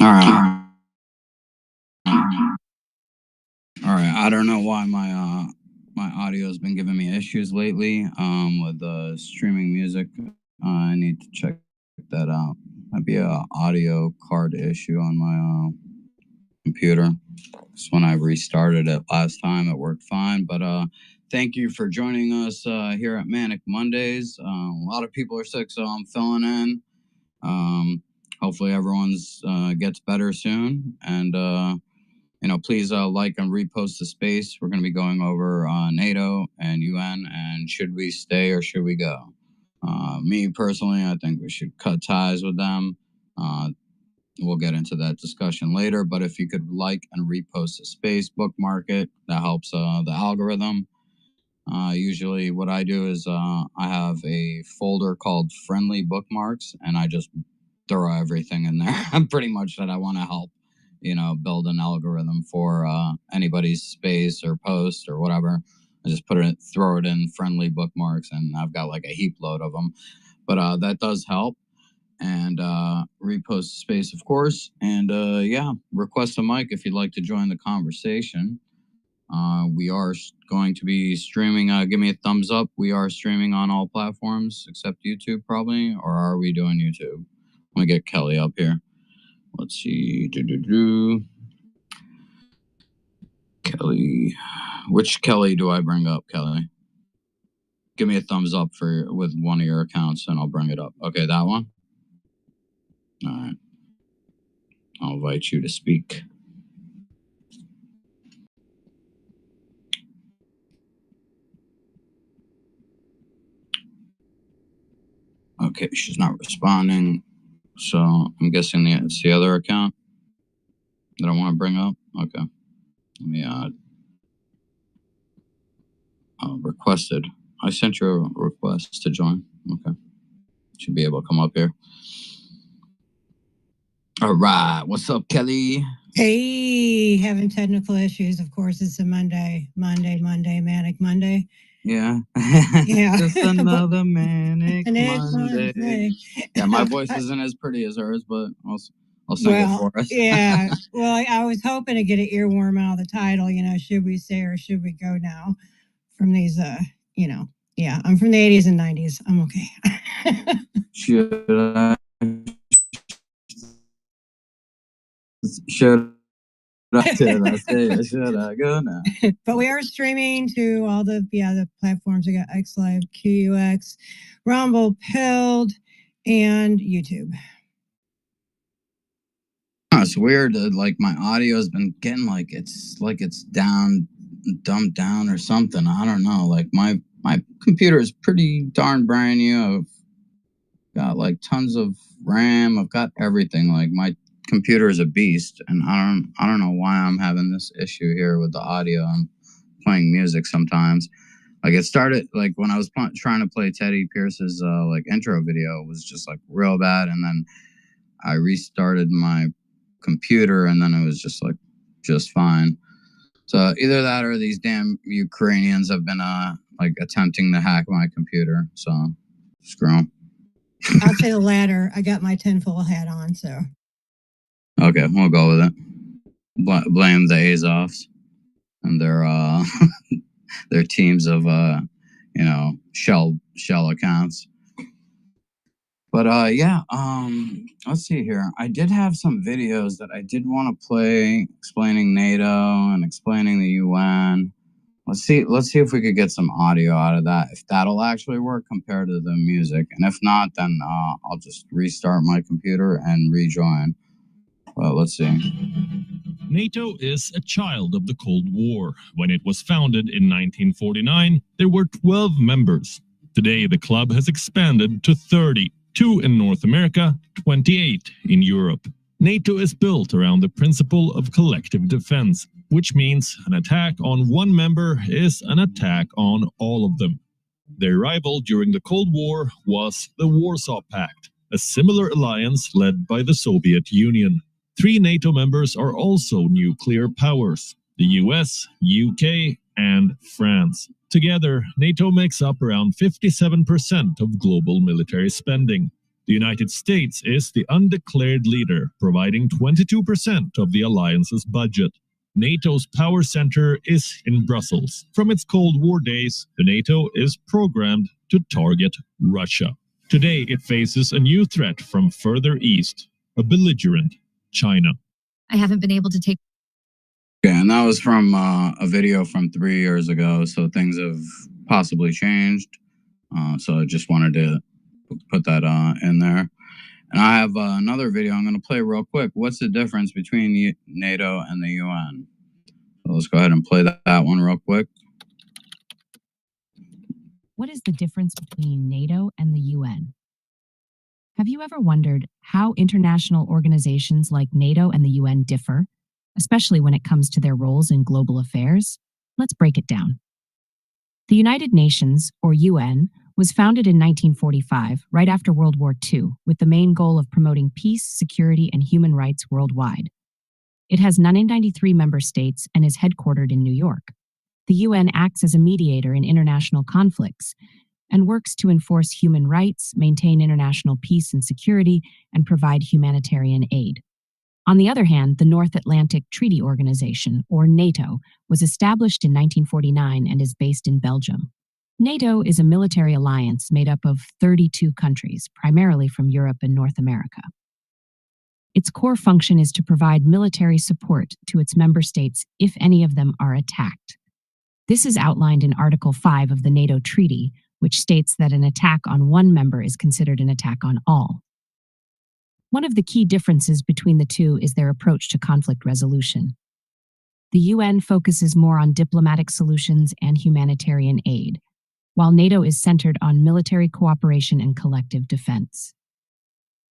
All right. All right. I don't know why my audio has been giving me issues lately with streaming music. I need to check that out. Might be a audio card issue on my computer. So when I restarted it last time, it worked fine. But thank you for joining us here at Manic Mondays. A lot of people are sick, so I'm filling in. Hopefully everyone's gets better soon. And please like and repost the space. We're going to be going over NATO and UN and should we stay or should we go? Me personally, I think we should cut ties with them. We'll get into that discussion later, but if you could like and repost the space, bookmark it, that helps the algorithm. Usually what I do is I have a folder called friendly bookmarks and I just throw everything in there pretty much that I want to help, build an algorithm for anybody's space or post or whatever. I just throw it in friendly bookmarks and I've got like a heap load of them, but that does help. And repost space, of course. And request a mic if you'd like to join the conversation. We are going to be streaming. Give me a thumbs up. We are streaming on all platforms except YouTube, probably. Or are we doing YouTube? Let me get Kelly up here. Let's see. Kelly. Which Kelly do I bring up, Kelly? Give me a thumbs up with one of your accounts and I'll bring it up. Okay, that one? All right. I'll invite you to speak. Okay, she's not responding. So I'm guessing it's the other account that I want to bring up. Okay. Let me requested. I sent you a request to join. Okay. Should be able to come up here. All right. What's up, Kelly? Hey, having technical issues. Of course, it's a Manic Monday. Yeah. Yeah. Just another Manic Monday. Yeah, my voice isn't as pretty as hers, but I'll sing it for us. Yeah. Well, I was hoping to get an earworm out of the title, should we stay or should we go now? From these, yeah, I'm from the 80s and 90s. I'm okay. Should I go now? But we are streaming to all the platforms. We got XLive, QUX, Rumble, Pilled, and YouTube. It's weird. Like my audio has been getting it's dumbed down or something. I don't know. Like my computer is pretty darn brand new. I've got like tons of RAM. I've got everything. Like my computer is a beast, and I don't know why I'm having this issue here with the audio. I'm playing music sometimes. Like it started like when I was trying to play Teddy Pierce's intro video, it was just like real bad, and then I restarted my computer, and then it was just fine. So either that or these damn Ukrainians have been attempting to hack my computer. So screw them. I'll say the latter. I got my tinfoil hat on, so. Okay, we'll go with it. Blame the Azovs and their their teams of shell accounts. But let's see here. I did have some videos that I did want to play explaining NATO and explaining the UN. Let's see if we could get some audio out of that, if that'll actually work compared to the music. And if not, then I'll just restart my computer and rejoin. Well, let's see. NATO is a child of the Cold War. When it was founded in 1949, there were 12 members. Today, the club has expanded to 30, 2 in North America, 28 in Europe. NATO is built around the principle of collective defense, which means an attack on one member is an attack on all of them. Their rival during the Cold War was the Warsaw Pact, a similar alliance led by the Soviet Union. 3 NATO members are also nuclear powers: the US, UK, and France. Together, NATO makes up around 57% of global military spending. The United States is the undeclared leader, providing 22% of the alliance's budget. NATO's power center is in Brussels. From its Cold War days, the NATO is programmed to target Russia. Today, it faces a new threat from further east, a belligerent China. I haven't been able to take. Okay, and that was from a video from 3 years ago, so things have possibly changed. So I just wanted to put that in there. And I have another video I'm going to play real quick. What's the difference between NATO and the UN? So let's go ahead and play that one real quick. What is the difference between NATO and the UN? Have you ever wondered how international organizations like NATO and the UN differ, especially when it comes to their roles in global affairs? Let's break it down. The United Nations, or UN, was founded in 1945, right after World War II, with the main goal of promoting peace, security, and human rights worldwide. It has 93 member states and is headquartered in New York. The UN acts as a mediator in international conflicts and works to enforce human rights, maintain international peace and security, and provide humanitarian aid. On the other hand, the North Atlantic Treaty Organization, or NATO, was established in 1949 and is based in Belgium. NATO is a military alliance made up of 32 countries, primarily from Europe and North America. Its core function is to provide military support to its member states if any of them are attacked. This is outlined in Article 5 of the NATO Treaty, which states that an attack on one member is considered an attack on all. One of the key differences between the two is their approach to conflict resolution. The UN focuses more on diplomatic solutions and humanitarian aid, while NATO is centered on military cooperation and collective defense.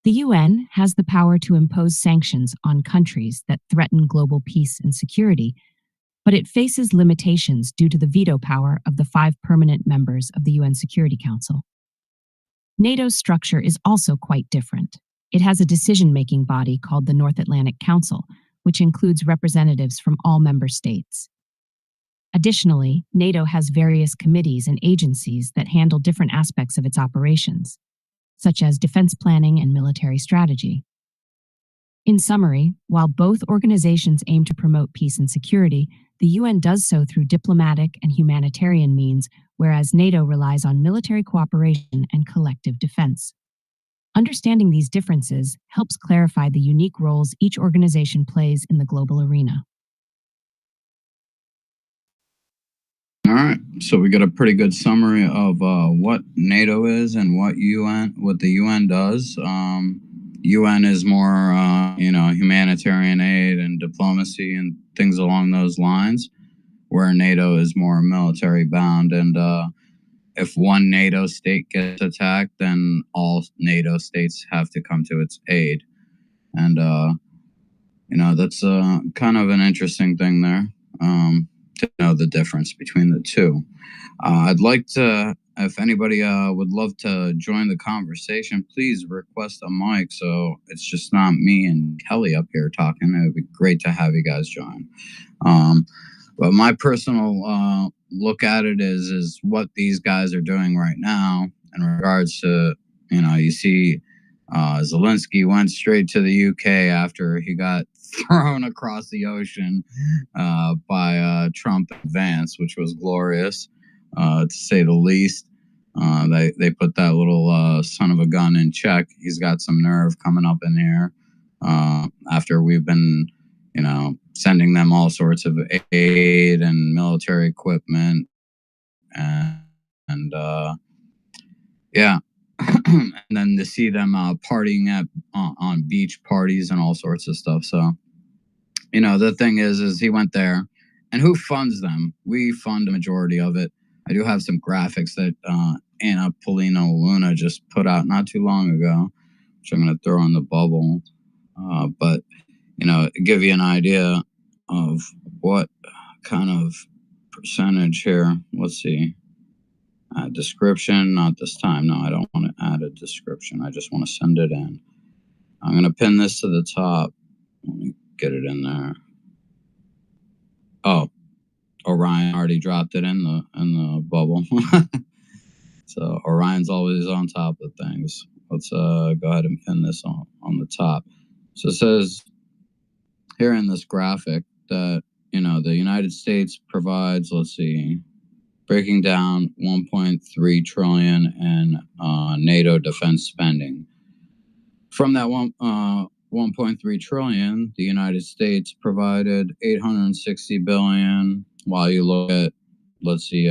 The UN has the power to impose sanctions on countries that threaten global peace and security, but it faces limitations due to the veto power of the 5 permanent members of the UN Security Council. NATO's structure is also quite different. It has a decision-making body called the North Atlantic Council, which includes representatives from all member states. Additionally, NATO has various committees and agencies that handle different aspects of its operations, such as defense planning and military strategy. In summary, while both organizations aim to promote peace and security, the UN does so through diplomatic and humanitarian means, whereas NATO relies on military cooperation and collective defense. Understanding these differences helps clarify the unique roles each organization plays in the global arena. All right, so we got a pretty good summary of what NATO is and what the UN does. UN is more, humanitarian aid and diplomacy and things along those lines, where NATO is more military bound. And if one NATO state gets attacked, then all NATO states have to come to its aid. And, that's kind of an interesting thing there. To know the difference between the two. I'd like to, if anybody would love to join the conversation, please request a mic so it's just not me and Kelly up here talking. It would be great to have you guys join. But my personal look at it is what these guys are doing right now in regards to, you see Zelensky went straight to the UK after he got thrown across the ocean by Trump and Vance, which was glorious, to say the least. They put that little son of a gun in check. He's got some nerve coming up in here after we've been, sending them all sorts of aid and military equipment. And and then to see them partying on beach parties and all sorts of stuff. So, the thing is he went there, and who funds them? We fund a majority of it. I do have some graphics that Anna Polino Luna just put out not too long ago, which I'm going to throw on the bubble. But, give you an idea of what kind of percentage here. Let's see. Description, not this time. No, I don't want to add a description. I just want to send it in. I'm going to pin this to the top. Let me get it in there. Oh, Orion already dropped it in the bubble. So Orion's always on top of things. Let's go ahead and pin this on the top. So it says here in this graphic that, the United States provides, let's see, breaking down 1.3 trillion in NATO defense spending. From that 1.3 trillion, the United States provided 860 billion. While you look at, let's see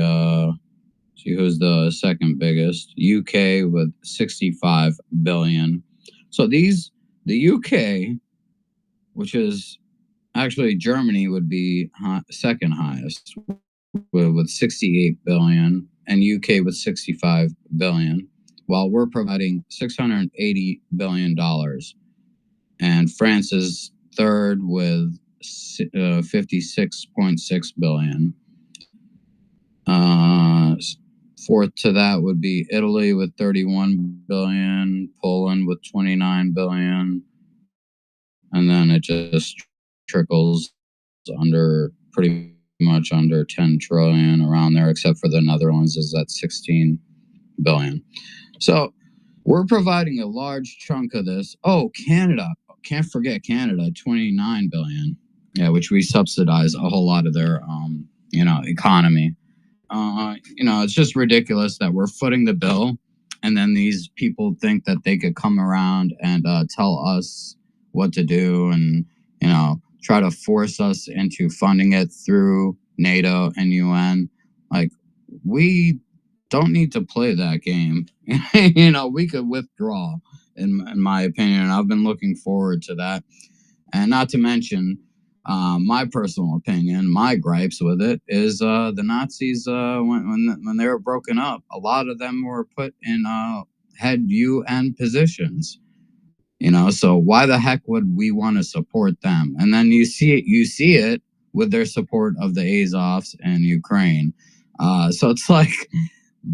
who's the second biggest, UK with 65 billion. So the UK, which is actually Germany, would be second highest with 68 billion, and UK with 65 billion, while we're providing $680 billion. And France is third with 56.6 billion. Fourth to that would be Italy with 31 billion, Poland with 29 billion, and then it just trickles under pretty much under 10 trillion around there, except for the Netherlands is at 16 billion. So we're providing a large chunk of this. Oh, Canada. Can't forget Canada, 29 billion. Yeah, which we subsidize a whole lot of their economy. It's just ridiculous that we're footing the bill, and then these people think that they could come around and tell us what to do, and try to force us into funding it through NATO and UN. Like, we don't need to play that game. We could withdraw, in my opinion. I've been looking forward to that, and not to mention. My personal opinion, my gripes with it is the Nazis, when they were broken up, a lot of them were put in head UN positions. So why the heck would we want to support them? And then you see it with their support of the Azovs and Ukraine. So it's like,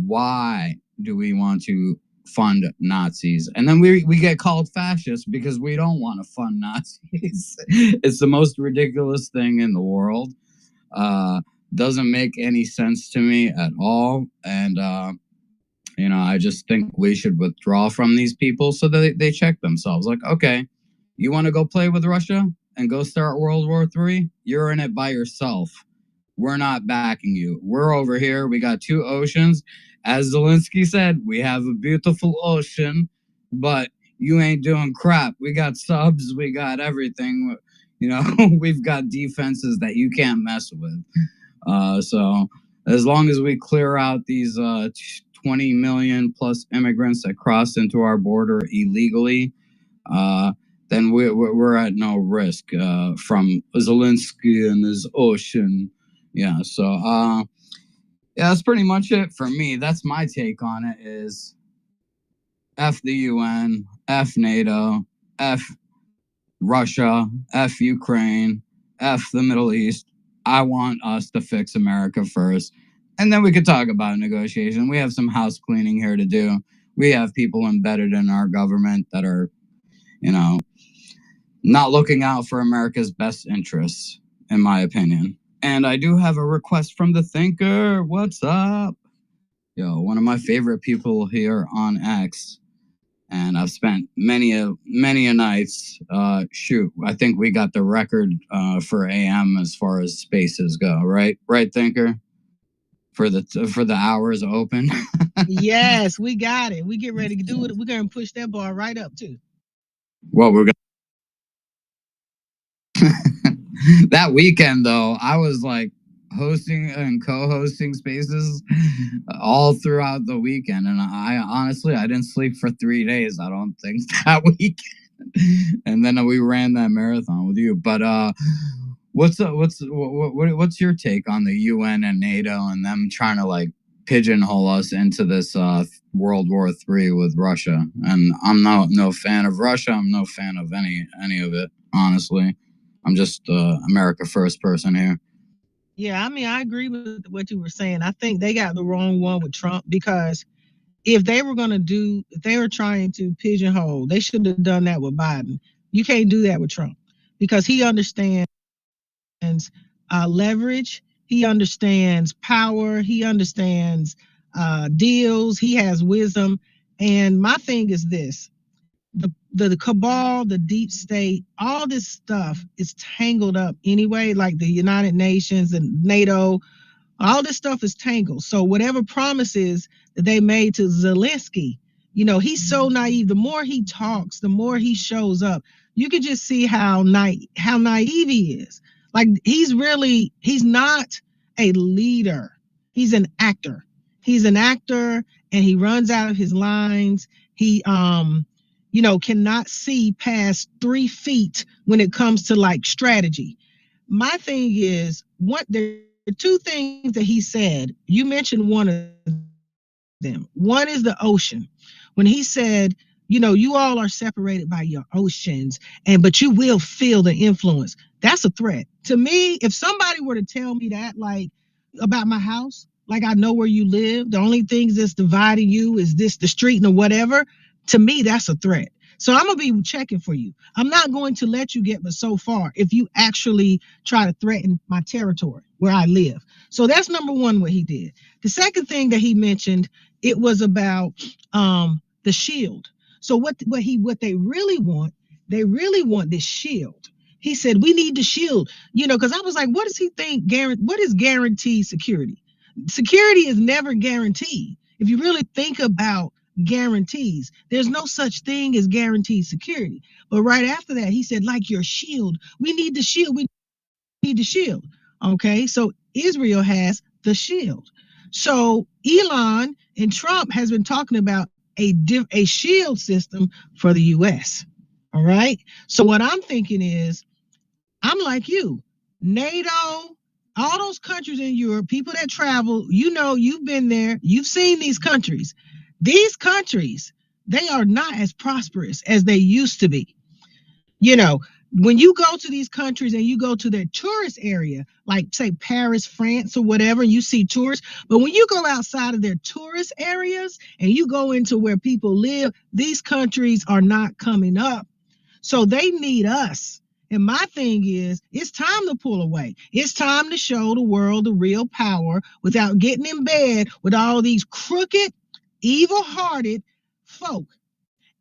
why do we want to fund Nazis? And then we get called fascists because we don't want to fund Nazis. It's the most ridiculous thing in the world. Doesn't make any sense to me at all. And I just think we should withdraw from these people so that they check themselves. Like, okay, you want to go play with Russia and go start World War III? You're in it by yourself. We're not backing you. We're over here. We got two oceans. As Zelensky said, we have a beautiful ocean, but you ain't doing crap. We got subs. We got everything. We've got defenses that you can't mess with. So as long as we clear out these 20 million plus immigrants that crossed into our border illegally, then we're at no risk from Zelensky and his ocean. Yeah, so that's pretty much it for me. That's my take on it. Is F the UN, F NATO, F Russia, F Ukraine, F the Middle East. I want us to fix America first, and then we could talk about negotiation. We have some house cleaning here to do. We have people embedded in our government that are, not looking out for America's best interests, in my opinion. And I do have a request from the Thinker. What's up? Yo, one of my favorite people here on X. And I've spent many a nights. I think we got the record for AM as far as spaces go, right? Right, Thinker? For the hours open. Yes, we got it. We get ready to do it. We're gonna push that bar right up too. Well, we're gonna that weekend though, I was like hosting and co-hosting spaces all throughout the weekend, and I honestly didn't sleep for 3 days, I don't think, that weekend. And then we ran that marathon with you. But what's your take on the UN and NATO and them trying to like pigeonhole us into this World War III with Russia? And I'm no fan of Russia. I'm no fan of any of it, honestly. I'm just America first person here. Yeah, I mean, I agree with what you were saying. I think they got the wrong one with Trump, because if they were trying to pigeonhole, they should have done that with Biden. You can't do that with Trump, because he understands leverage. He understands power. He understands deals. He has wisdom. And my thing is this: the cabal, the deep state, all this stuff is tangled up anyway. Like the United Nations and NATO, all this stuff is tangled. So whatever promises that they made to Zelensky, he's so naive. The more he talks, the more he shows up. You can just see how naive he is. Like he's not a leader. He's an actor. He's an actor, and he runs out of his lines. He cannot see past 3 feet when it comes to like strategy. My thing is, what there are 2 things that he said. You mentioned one of them. One is the ocean. When he said, you all are separated by your oceans, but you will feel the influence. That's a threat. To me, if somebody were to tell me that, like about my house, like I know where you live, the only things that's dividing you is the street and whatever, to me, that's a threat. So I'm going to be checking for you. I'm not going to let you get but so far if you actually try to threaten my territory where I live. So that's number one, what he did. The second thing that he mentioned, it was about the shield. So what they really want this shield. He said, we need the shield, because I was like, what does he think? What is guaranteed security? Security is never guaranteed. If you really think about guarantees, there's no such thing as guaranteed security. But right after that, he said, like your shield, we need the shield. We need the shield. Okay, so Israel has the shield. So Elon and Trump has been talking about a shield system for the U.S. All right. So what I'm thinking is, I'm like you, NATO, all those countries in Europe, people that travel, you've been there, you've seen these countries. These countries, they are not as prosperous as they used to be. When you go to these countries and you go to their tourist area, like say Paris, France, or whatever, and you see tourists, but when you go outside of their tourist areas and you go into where people live, these countries are not coming up. So they need us. And my thing is, it's time to pull away. It's time to show the world the real power without getting in bed with all these crooked, evil-hearted folk.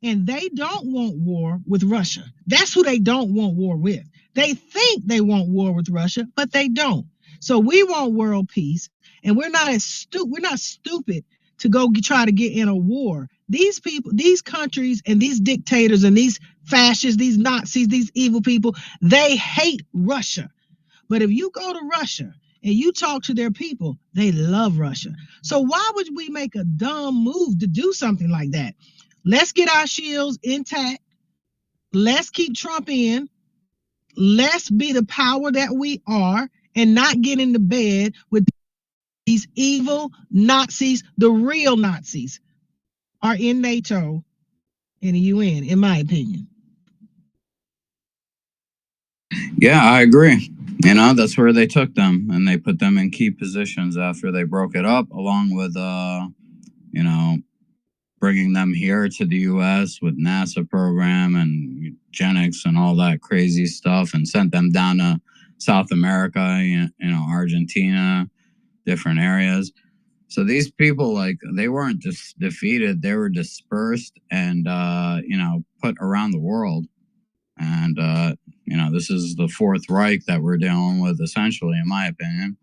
And they don't want war with Russia. That's who they don't want war with. They think they want war with Russia, but they don't. So we want world peace, and we're not stupid to go try to get in a war. These people, these countries, and these dictators, and these fascists, these Nazis, these evil people, they hate Russia. But if you go to Russia and you talk to their people, they love Russia. So why would we make a dumb move to do something like that? Let's get our shields intact. Let's keep Trump in. Let's be the power that we are and not get into bed with these evil Nazis. The real Nazis are in NATO and the UN, in my opinion. Yeah, I agree. That's where they took them, and they put them in key positions after they broke it up, along with, bringing them here to the U.S. with NASA program and eugenics and all that crazy stuff, and sent them down to South America, Argentina, different areas. So these people, they weren't just defeated; they were dispersed and, put around the world. And, this is the Fourth Reich that we're dealing with, essentially, in my opinion.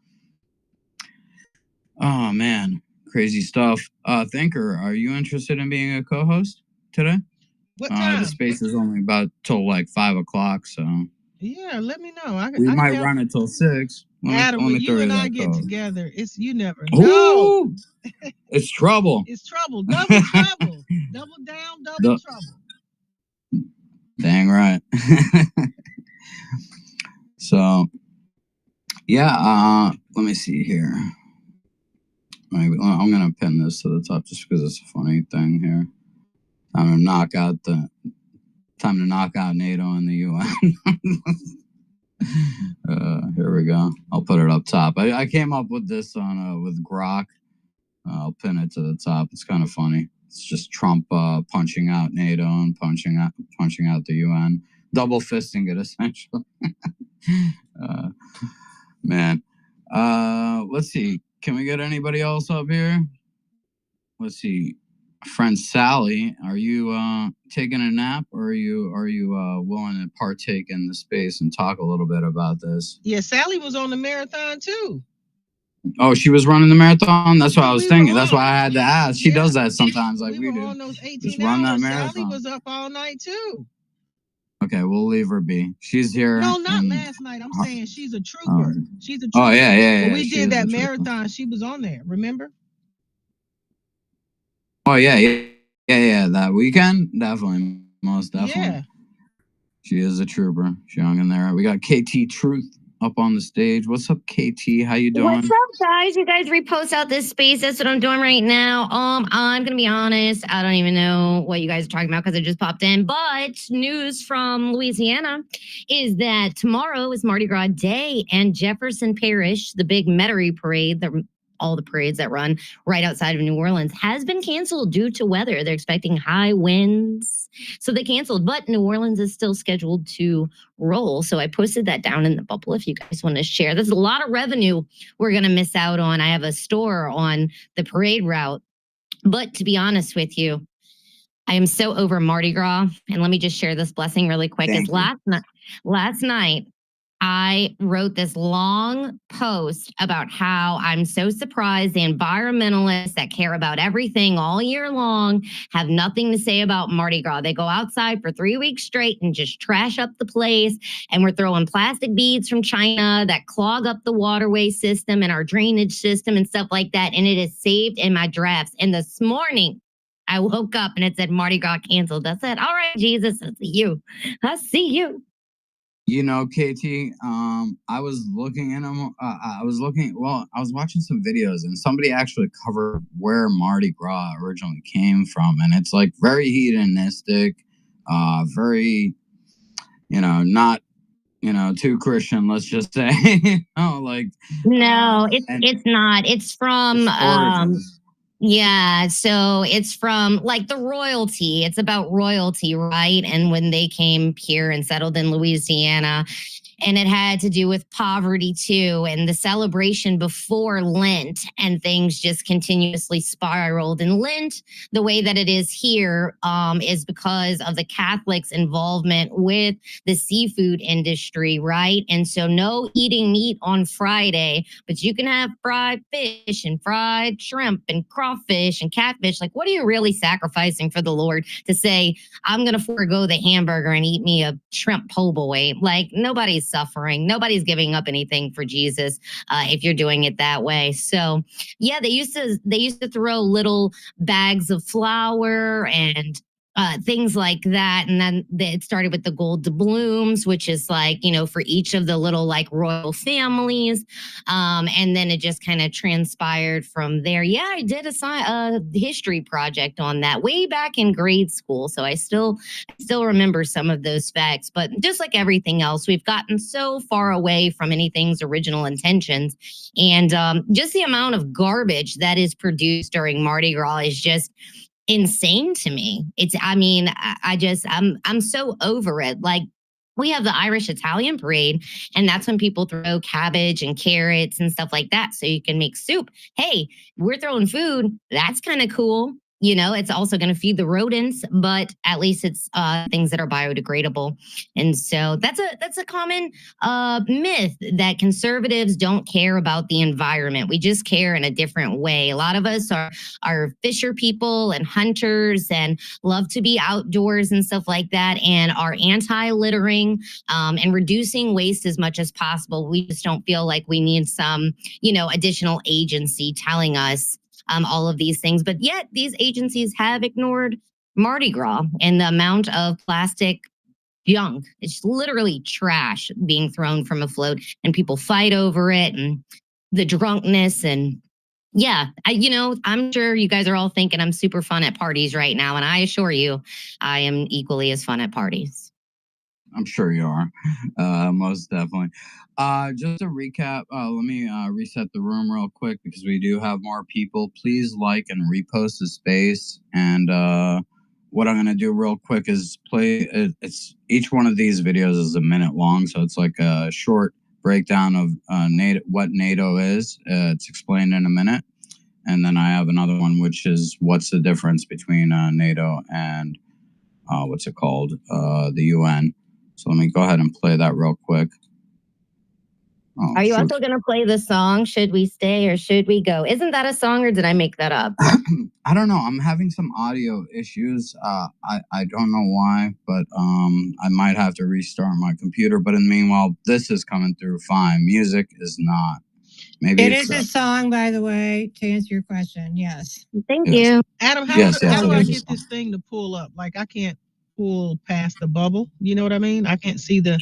Oh, man. Crazy stuff. Thinker, are you interested in being a co-host today? What time? The space is only about till 5 o'clock, so. Yeah, let me know. We might run it till 6. Adam, when you and I get together, you never know. Ooh, it's trouble. It's trouble. Double trouble. Double down, double trouble. Dang right. So, yeah, let me see here. Maybe I'm going to pin this to the top just because it's a funny thing here. Time to knock out NATO and the UN. Here we go. I'll put it up top. I came up with this with Grok. I'll pin it to the top. It's kind of funny. It's just Trump punching out NATO and punching out the UN, double fisting it essentially. Man, Let's see. Can we get anybody else up here? Let's see. Friend Sally, are you taking a nap, or are you willing to partake in the space and talk a little bit about this? Yeah, Sally was on the marathon too. Oh, she was running the marathon? That's what I was thinking. That's why I had to ask. She Yeah. does that sometimes, like we were do. on those 18 Just run that hours. marathon. Sally was up all night too. Okay, we'll leave her be. She's here. No, not last night. I'm saying she's a trooper. She's a trooper. Oh, yeah. When we did that marathon, she was on there, remember? Oh, yeah. That weekend? Definitely. Most definitely. Yeah. She is a trooper. She hung in there. We got KT Truth up on the stage. What's up, KT? How you doing? What's up, guys? You guys repost out this space. That's what I'm doing right now. I'm gonna be honest. I don't even know what you guys are talking about because I just popped in. But news from Louisiana is that tomorrow is Mardi Gras Day, and Jefferson Parish, the big Metairie parade, all the parades that run right outside of New Orleans, has been canceled due to weather. They're expecting high winds, so they canceled. But New Orleans is still scheduled to roll. So I posted that down in the bubble if you guys want to share. There's a lot of revenue we're going to miss out on. I have a store on the parade route. But to be honest with you, I am so over Mardi Gras. And let me just share this blessing really quick. Last night, I wrote this long post about how I'm so surprised the environmentalists that care about everything all year long have nothing to say about Mardi Gras. They go outside for 3 weeks straight and just trash up the place. And we're throwing plastic beads from China that clog up the waterway system and our drainage system and stuff like that. And it is saved in my drafts. And this morning, I woke up and it said Mardi Gras canceled. I said, all right, Jesus, I see you. I see you. You know, KT, I was looking in them. I was watching some videos, and somebody actually covered where Mardi Gras originally came from, and it's like very hedonistic, very, not, too Christian. Let's just say, No, it's not. It's from yeah, so it's from like the royalty. It's about royalty, right? And when they came here and settled in Louisiana, and it had to do with poverty too, and the celebration before Lent, and things just continuously spiraled. And Lent, the way that it is here, is because of the Catholics' involvement with the seafood industry, right? And so no eating meat on Friday, but you can have fried fish and fried shrimp and crawfish and catfish. Like, what are you really sacrificing for the Lord to say, I'm going to forego the hamburger and eat me a shrimp po' boy? Like, nobody's suffering. Nobody's giving up anything for Jesus if you're doing it that way. So yeah, they used to throw little bags of flour and things like that. And then it started with the gold doubloons, which is like, for each of the little like royal families. And then it just kind of transpired from there. Yeah, I did a history project on that way back in grade school. So I still remember some of those facts. But just like everything else, we've gotten so far away from anything's original intentions. And just the amount of garbage that is produced during Mardi Gras is just insane to me. I'm so over it. Like, we have the Irish Italian parade, and that's when people throw cabbage and carrots and stuff like that so you can make soup. Hey, we're throwing food. That's kind of cool. It's also going to feed the rodents, but at least it's things that are biodegradable. And so that's a common myth that conservatives don't care about the environment. We just care in a different way. A lot of us are fisher people and hunters and love to be outdoors and stuff like that, and are anti-littering and reducing waste as much as possible. We just don't feel like we need some, additional agency telling us all of these things. But yet these agencies have ignored Mardi Gras and the amount of plastic junk. It's literally trash being thrown from a float, and people fight over it, and the drunkenness. And yeah, I'm sure you guys are all thinking I'm super fun at parties right now. And I assure you, I am equally as fun at parties. I'm sure you are. Most definitely. Just to recap, let me reset the room real quick because we do have more people. Please like and repost the space. And what I'm going to do real quick is play. It's each one of these videos is a minute long, so it's like a short breakdown of NATO, what NATO is. It's explained in a minute. And then I have another one, which is what's the difference between NATO and what's it called? The UN. So let me go ahead and play that real quick. Oh, Are you shoot. also going to play the song, Should We Stay or Should We Go? Isn't that a song or did I make that up? I don't know. I'm having some audio issues. I don't know why, but I might have to restart my computer. But in the meanwhile, this is coming through fine. Music is not. Maybe It is a song, by the way, to answer your question. Yes. Thank you. Adam, how Yes, do I it is a get this thing to pull up? Like I can't pull past the bubble. You know what I mean? I can't see the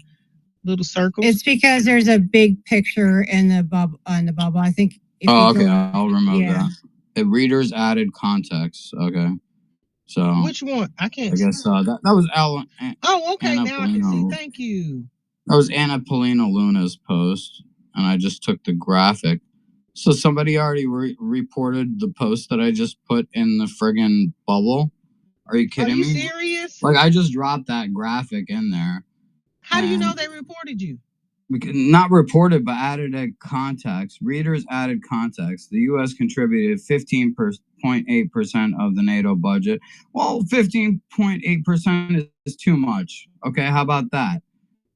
little circle. It's because there's a big picture in the bubble. I think. If Oh, you okay. go, I'll remove yeah. that. The readers added context. Okay. So Which one? I can't. I guess that was Oh, okay. Anna Now I can see. Polino. Thank you. That was Anna Polino Luna's post, and I just took the graphic. So somebody already reported the post that I just put in the friggin' bubble. Are you kidding me? Are you serious? Like, I just dropped that graphic in there. How do you know they reported you? Not reported, but added a context. Readers added context. The U.S. contributed 15.8% of the NATO budget. Well, 15.8% is too much. Okay, how about that?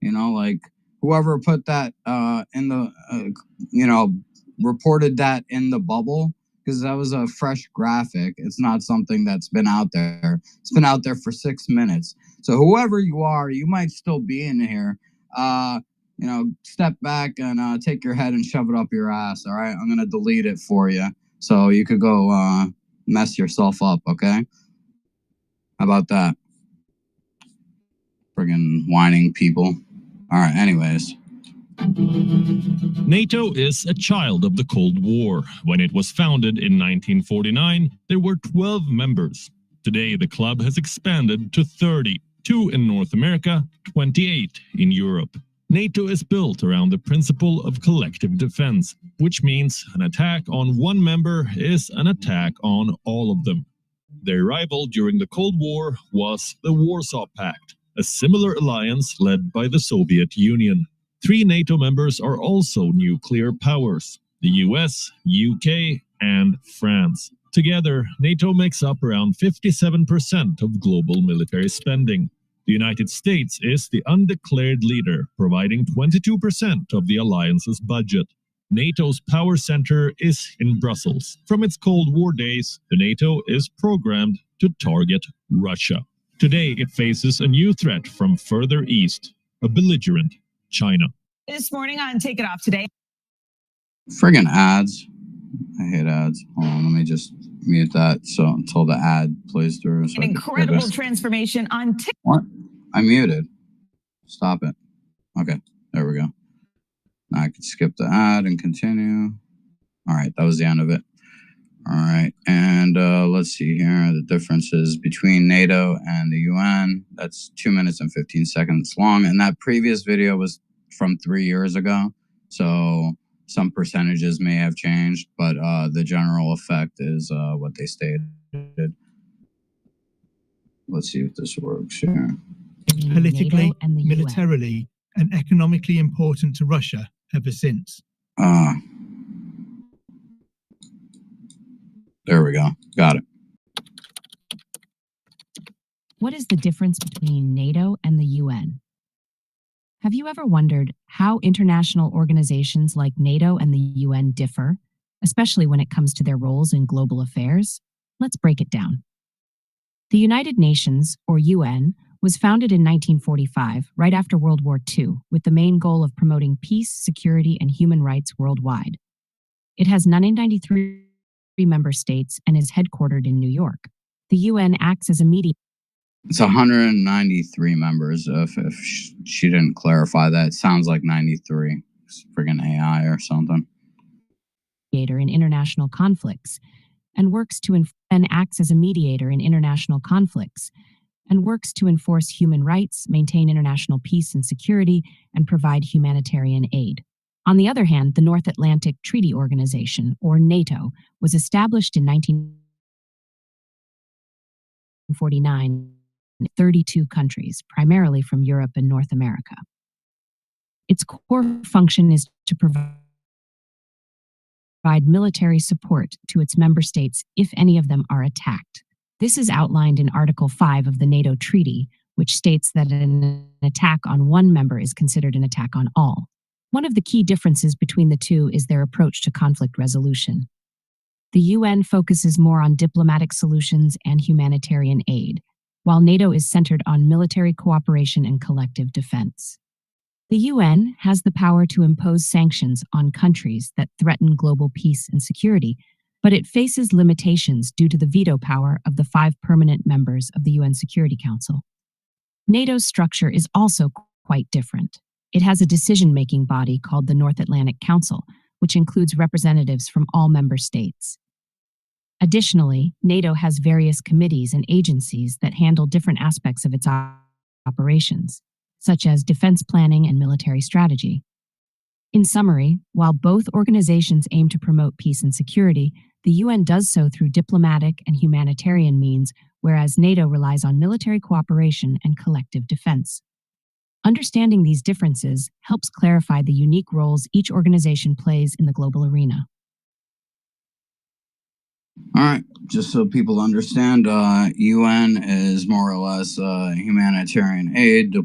You know, like, whoever put that in the, reported that in the bubble, because that was a fresh graphic. It's not something that's been out there. It's been out there for 6 minutes. So whoever you are, you might still be in here. Step back and take your head and shove it up your ass. All right, I'm gonna delete it for you, so you could go mess yourself up. Okay, how about that? Friggin' whining people. All right. Anyways. NATO is a child of the Cold War. When it was founded in 1949, there were 12 members. Today, the club has expanded to 30, 2 in North America, 28 in Europe. NATO is built around the principle of collective defense, which means an attack on one member is an attack on all of them. Their rival during the Cold War was the Warsaw Pact, a similar alliance led by the Soviet Union. 3 NATO members are also nuclear powers: the US, UK, and France. Together, NATO makes up around 57% of global military spending. The United States is the undeclared leader, providing 22% of the alliance's budget. NATO's power center is in Brussels. From its Cold War days, the NATO is programmed to target Russia. Today, it faces a new threat from further east, a belligerent China. This morning on Take It Off Today. Friggin' ads. I hate ads. Hold on, let me just mute that so until the ad plays through. So An incredible transformation on TikTok. What? I muted. Stop it. Okay, there we go. Now I can skip the ad and continue. All right, that was the end of it. All right, and let's see here. The differences between NATO and the UN. That's 2 minutes and 15 seconds long. And that previous video was from 3 years ago. So some percentages may have changed, but the general effect is what they stated. Let's see if this works here. Politically, militarily, and economically important to Russia ever since. There we go. Got it. What is the difference between NATO and the UN? Have you ever wondered how international organizations like NATO and the UN differ, especially when it comes to their roles in global affairs? Let's break it down. The United Nations, or UN, was founded in 1945, right after World War II, with the main goal of promoting peace, security, and human rights worldwide. It has 93 member states and is headquartered in New York. The UN acts as a mediator. It's 193 members. If she didn't clarify that, it sounds like 93. It's friggin' AI or something. In international conflicts, and works to acts as a mediator in international conflicts, and works to enforce human rights, maintain international peace and security, and provide humanitarian aid. On the other hand, the North Atlantic Treaty Organization, or NATO, was established in 1949 in 32 countries, primarily from Europe and North America. Its core function is to provide military support to its member states if any of them are attacked. This is outlined in Article 5 of the NATO Treaty, which states that an attack on one member is considered an attack on all. One of the key differences between the two is their approach to conflict resolution. The UN focuses more on diplomatic solutions and humanitarian aid, while NATO is centered on military cooperation and collective defense. The UN has the power to impose sanctions on countries that threaten global peace and security, but it faces limitations due to the veto power of the 5 permanent members of the UN Security Council. NATO's structure is also quite different. It has a decision-making body called the North Atlantic Council, which includes representatives from all member states. Additionally, NATO has various committees and agencies that handle different aspects of its operations, such as defense planning and military strategy. In summary, while both organizations aim to promote peace and security, the UN does so through diplomatic and humanitarian means, whereas NATO relies on military cooperation and collective defense. Understanding these differences helps clarify the unique roles each organization plays in the global arena. All right, just so people understand, UN is more or less humanitarian aid,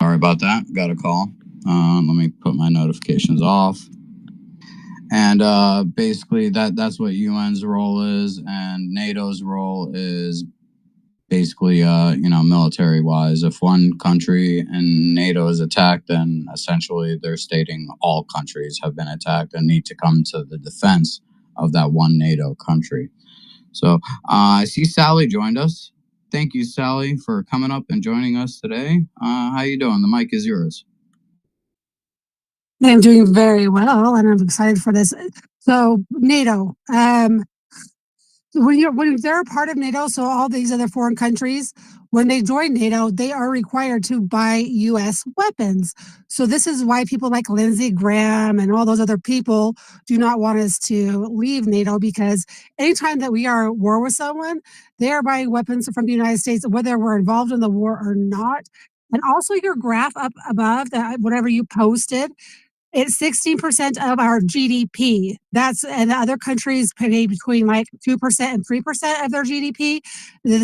Sorry about that, got a call. Let me put my notifications off. And basically that's what UN's role is, and NATO's role is basically, military-wise. If one country in NATO is attacked, then essentially they're stating all countries have been attacked and need to come to the defense of that one NATO country. So I see Sally joined us. Thank you, Sally, for coming up and joining us today. How you doing? The mic is yours. I'm doing very well, and I'm excited for this. So NATO, when they're a part of NATO, so all these other foreign countries, when they join NATO, they are required to buy U.S. weapons. So this is why people like Lindsey Graham and all those other people do not want us to leave NATO, because anytime that we are at war with someone, they are buying weapons from the United States, whether we're involved in the war or not. And also your graph up above, that whatever you posted, it's 16% of our GDP. And the other countries pay between like 2% and 3% of their GDP.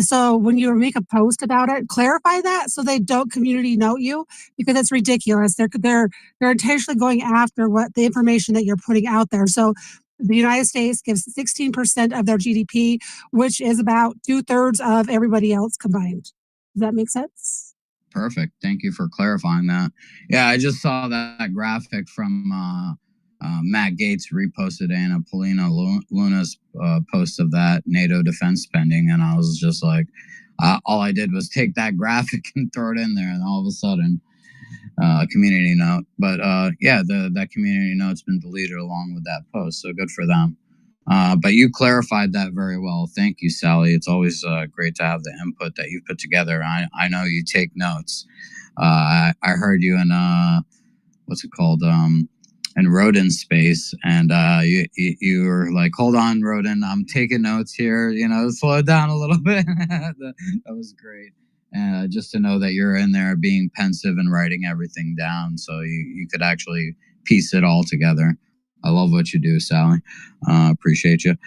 So when you make a post about it, clarify that so they don't community note you, because it's ridiculous. They're intentionally going after what the information that you're putting out there. So the United States gives 16% of their GDP, which is about 2/3 of everybody else combined. Does that make sense? Perfect. Thank you for clarifying that. Yeah, I just saw that graphic from Matt Gates reposted Anna Polina Luna's post of that NATO defense spending, and I was just like, all I did was take that graphic and throw it in there, and all of a sudden, a community note. But that community note's been deleted along with that post, so good for them. But you clarified that very well. Thank you, Sally. It's always great to have the input that you've put together. I know you take notes. I heard you in what's it called? In Rodin space, and you were like, "Hold on, Rodin, I'm taking notes here. Slow it down a little bit." that was great. And just to know that you're in there being pensive and writing everything down, so you could actually piece it all together. I love what you do, Sally. Appreciate you.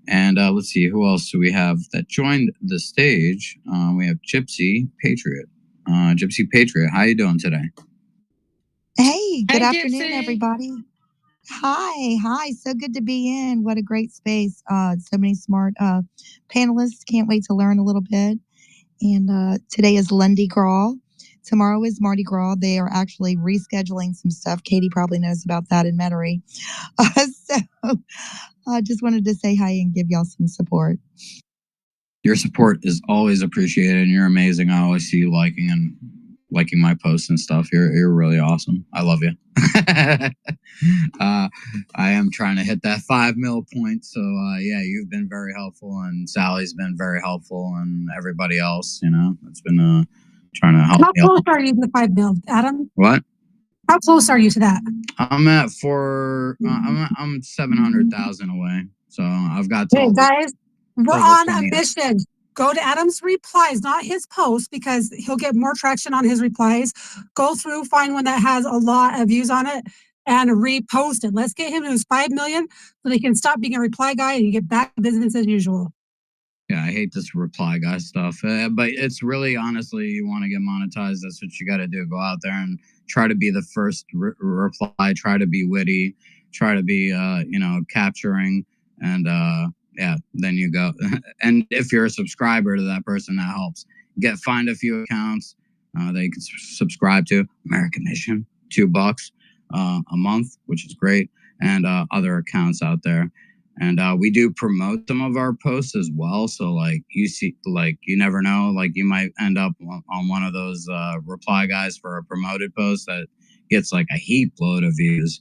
And let's see, who else do we have that joined the stage? We have Gypsy Patriot. Gypsy Patriot, how you doing today? Hey, good Hey, afternoon, Gypsy. everybody. Hi. So good to be in. What a great space. So many smart panelists. Can't wait to learn a little bit. And today is Lundi Gras. Tomorrow is Mardi Gras. They are actually rescheduling some stuff. Katie probably knows about that in Metairie. So I just wanted to say hi and give y'all some support. Your support is always appreciated, and you're amazing. I always see you liking my posts and stuff. You're really awesome. I love you. I am trying to hit that 5 mil point. So you've been very helpful, and Sally's been very helpful, and everybody else. It's been trying to help. How close are you to the 5 mil, Adam? What? How close are you to that? I'm at I'm 700,000 away. So I've got. Hey guys, we're on a mission. Go to Adam's replies, not his posts, because he'll get more traction on his replies. Go through, find one that has a lot of views on it, and repost it. Let's get him to his 5 million so they can stop being a reply guy and get back to business as usual. Yeah, I hate this reply guy stuff, but it's really, honestly, you want to get monetized, that's what you got to do. Go out there and try to be the first reply, try to be witty, try to be, capturing, and yeah, then you go. And if you're a subscriber to that person, that helps. Find a few accounts that you can subscribe to. American Mission, $2 a month, which is great, and other accounts out there. And we do promote some of our posts as well. So you never know, you might end up on one of those reply guys for a promoted post that gets a heap load of views.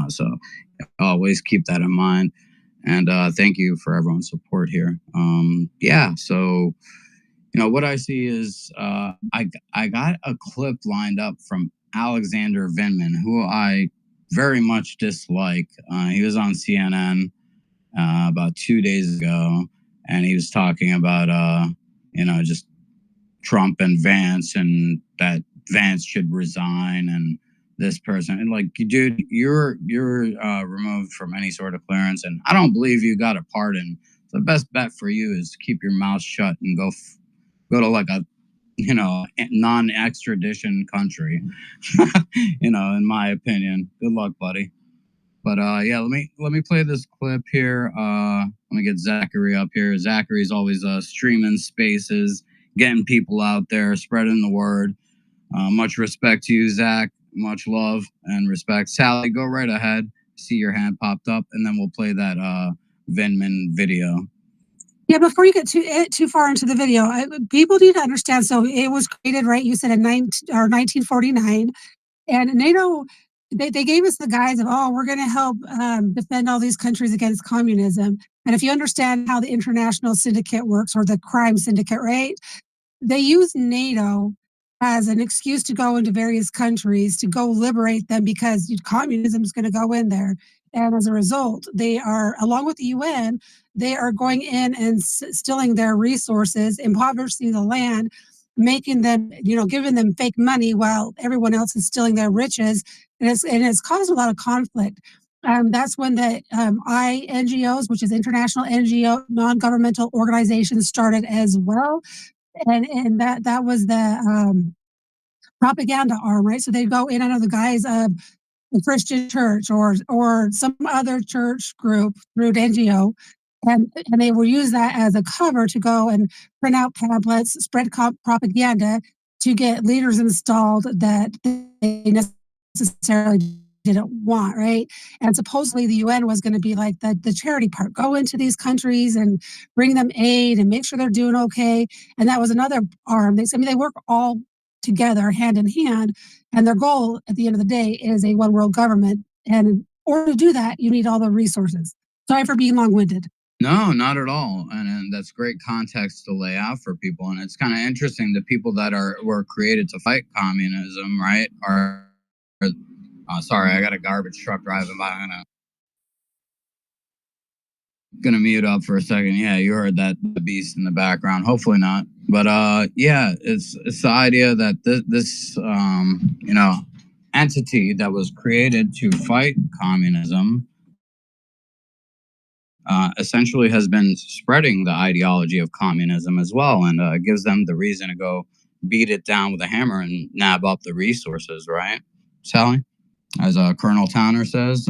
So always keep that in mind. And thank you for everyone's support here. Yeah. So, what I see is I got a clip lined up from Alexander Vindman, who I very much dislike. He was on CNN about 2 days ago, and he was talking about just Trump and Vance, and that Vance should resign, and this person, and dude, you're removed from any sort of clearance, and I don't believe you got a pardon. So the best bet for you is keep your mouth shut and go to a non-extradition country. In my opinion. Good luck, buddy. But yeah, let me play this clip here. Let me get Zachary up here. Zachary's always streaming spaces, getting people out there, spreading the word. Much respect to you, Zach. Much love and respect. Sally, go right ahead. See your hand popped up, and then we'll play that Vindman video. Yeah, before you get too far into the video, people need to understand. So it was created, right? You said in 1949, and NATO. They gave us the guise of, we're going to help defend all these countries against communism. And if you understand how the international syndicate works, or the crime syndicate, right? They use NATO as an excuse to go into various countries to go liberate them, because communism is going to go in there. And as a result, they are, along with the UN, they are going in and stealing their resources, impoverishing the land, making them, giving them fake money while everyone else is stealing their riches. And it's caused a lot of conflict. That's when the NGOs, which is international NGO, non-governmental organizations, started as well. And that was the propaganda arm, right? So they go in under the guise of a Christian church or some other church group through the NGO. And they will use that as a cover to go and print out pamphlets, spread propaganda to get leaders installed that they necessarily didn't want, right? And supposedly the UN was going to be like the charity part, go into these countries and bring them aid and make sure they're doing okay. And that was another arm. They work all together, hand in hand, and their goal at the end of the day is a one world government. And in order to do that, you need all the resources. Sorry for being long-winded. No, not at all. And that's great context to lay out for people. And it's kind of interesting, the people that were created to fight communism, right, sorry, I got a garbage truck driving by. I'm gonna mute up for a second. Yeah, you heard that, the beast in the background. Hopefully not. But yeah, it's the idea that this entity that was created to fight communism essentially has been spreading the ideology of communism as well, and gives them the reason to go beat it down with a hammer and nab up the resources, right, Sally? As Colonel Towner says,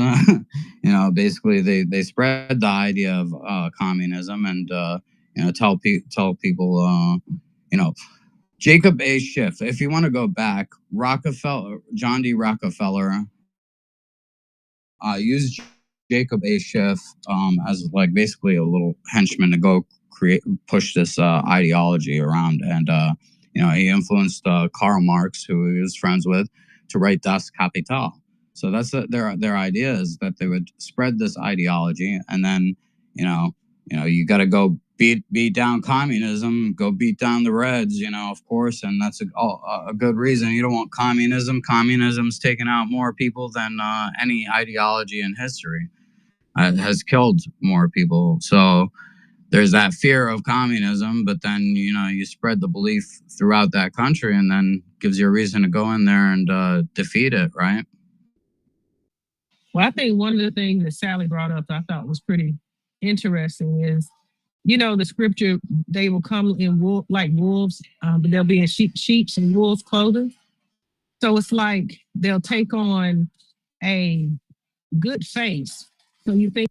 basically they spread the idea of communism, and tell people, Jacob A. Schiff. If you want to go back, John D. Rockefeller used Jacob A. Schiff as basically a little henchman to go push this ideology around, and he influenced Karl Marx, who he was friends with, to write Das Kapital. So that's their idea, is that they would spread this ideology, and then you got to go beat down communism, go beat down the Reds, of course, and that's a good reason. You don't want communism. Communism's taken out more people than any ideology in history. Has killed more people. So there's that fear of communism, but then, you know, you spread the belief throughout that country and then gives you a reason to go in there and defeat it, right? Well, I think one of the things that Sally brought up that I thought was pretty interesting is, you know, the scripture, they will come in like wolves, but they'll be in sheep's and wolves' clothing. So it's like they'll take on a good face. So you think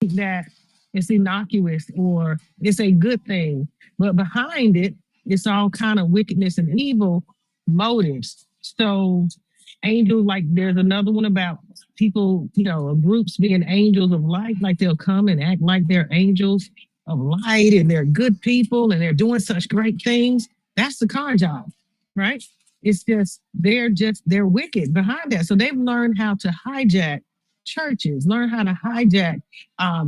that it's innocuous or it's a good thing, but behind it, it's all kind of wickedness and evil motives. So angel, like there's another one about people, you know, groups being angels of light, like they'll come and act like they're angels of light and they're good people and they're doing such great things. That's the con job, right? It's just they're wicked behind that. So they've learned how to hijack churches, learn how to hijack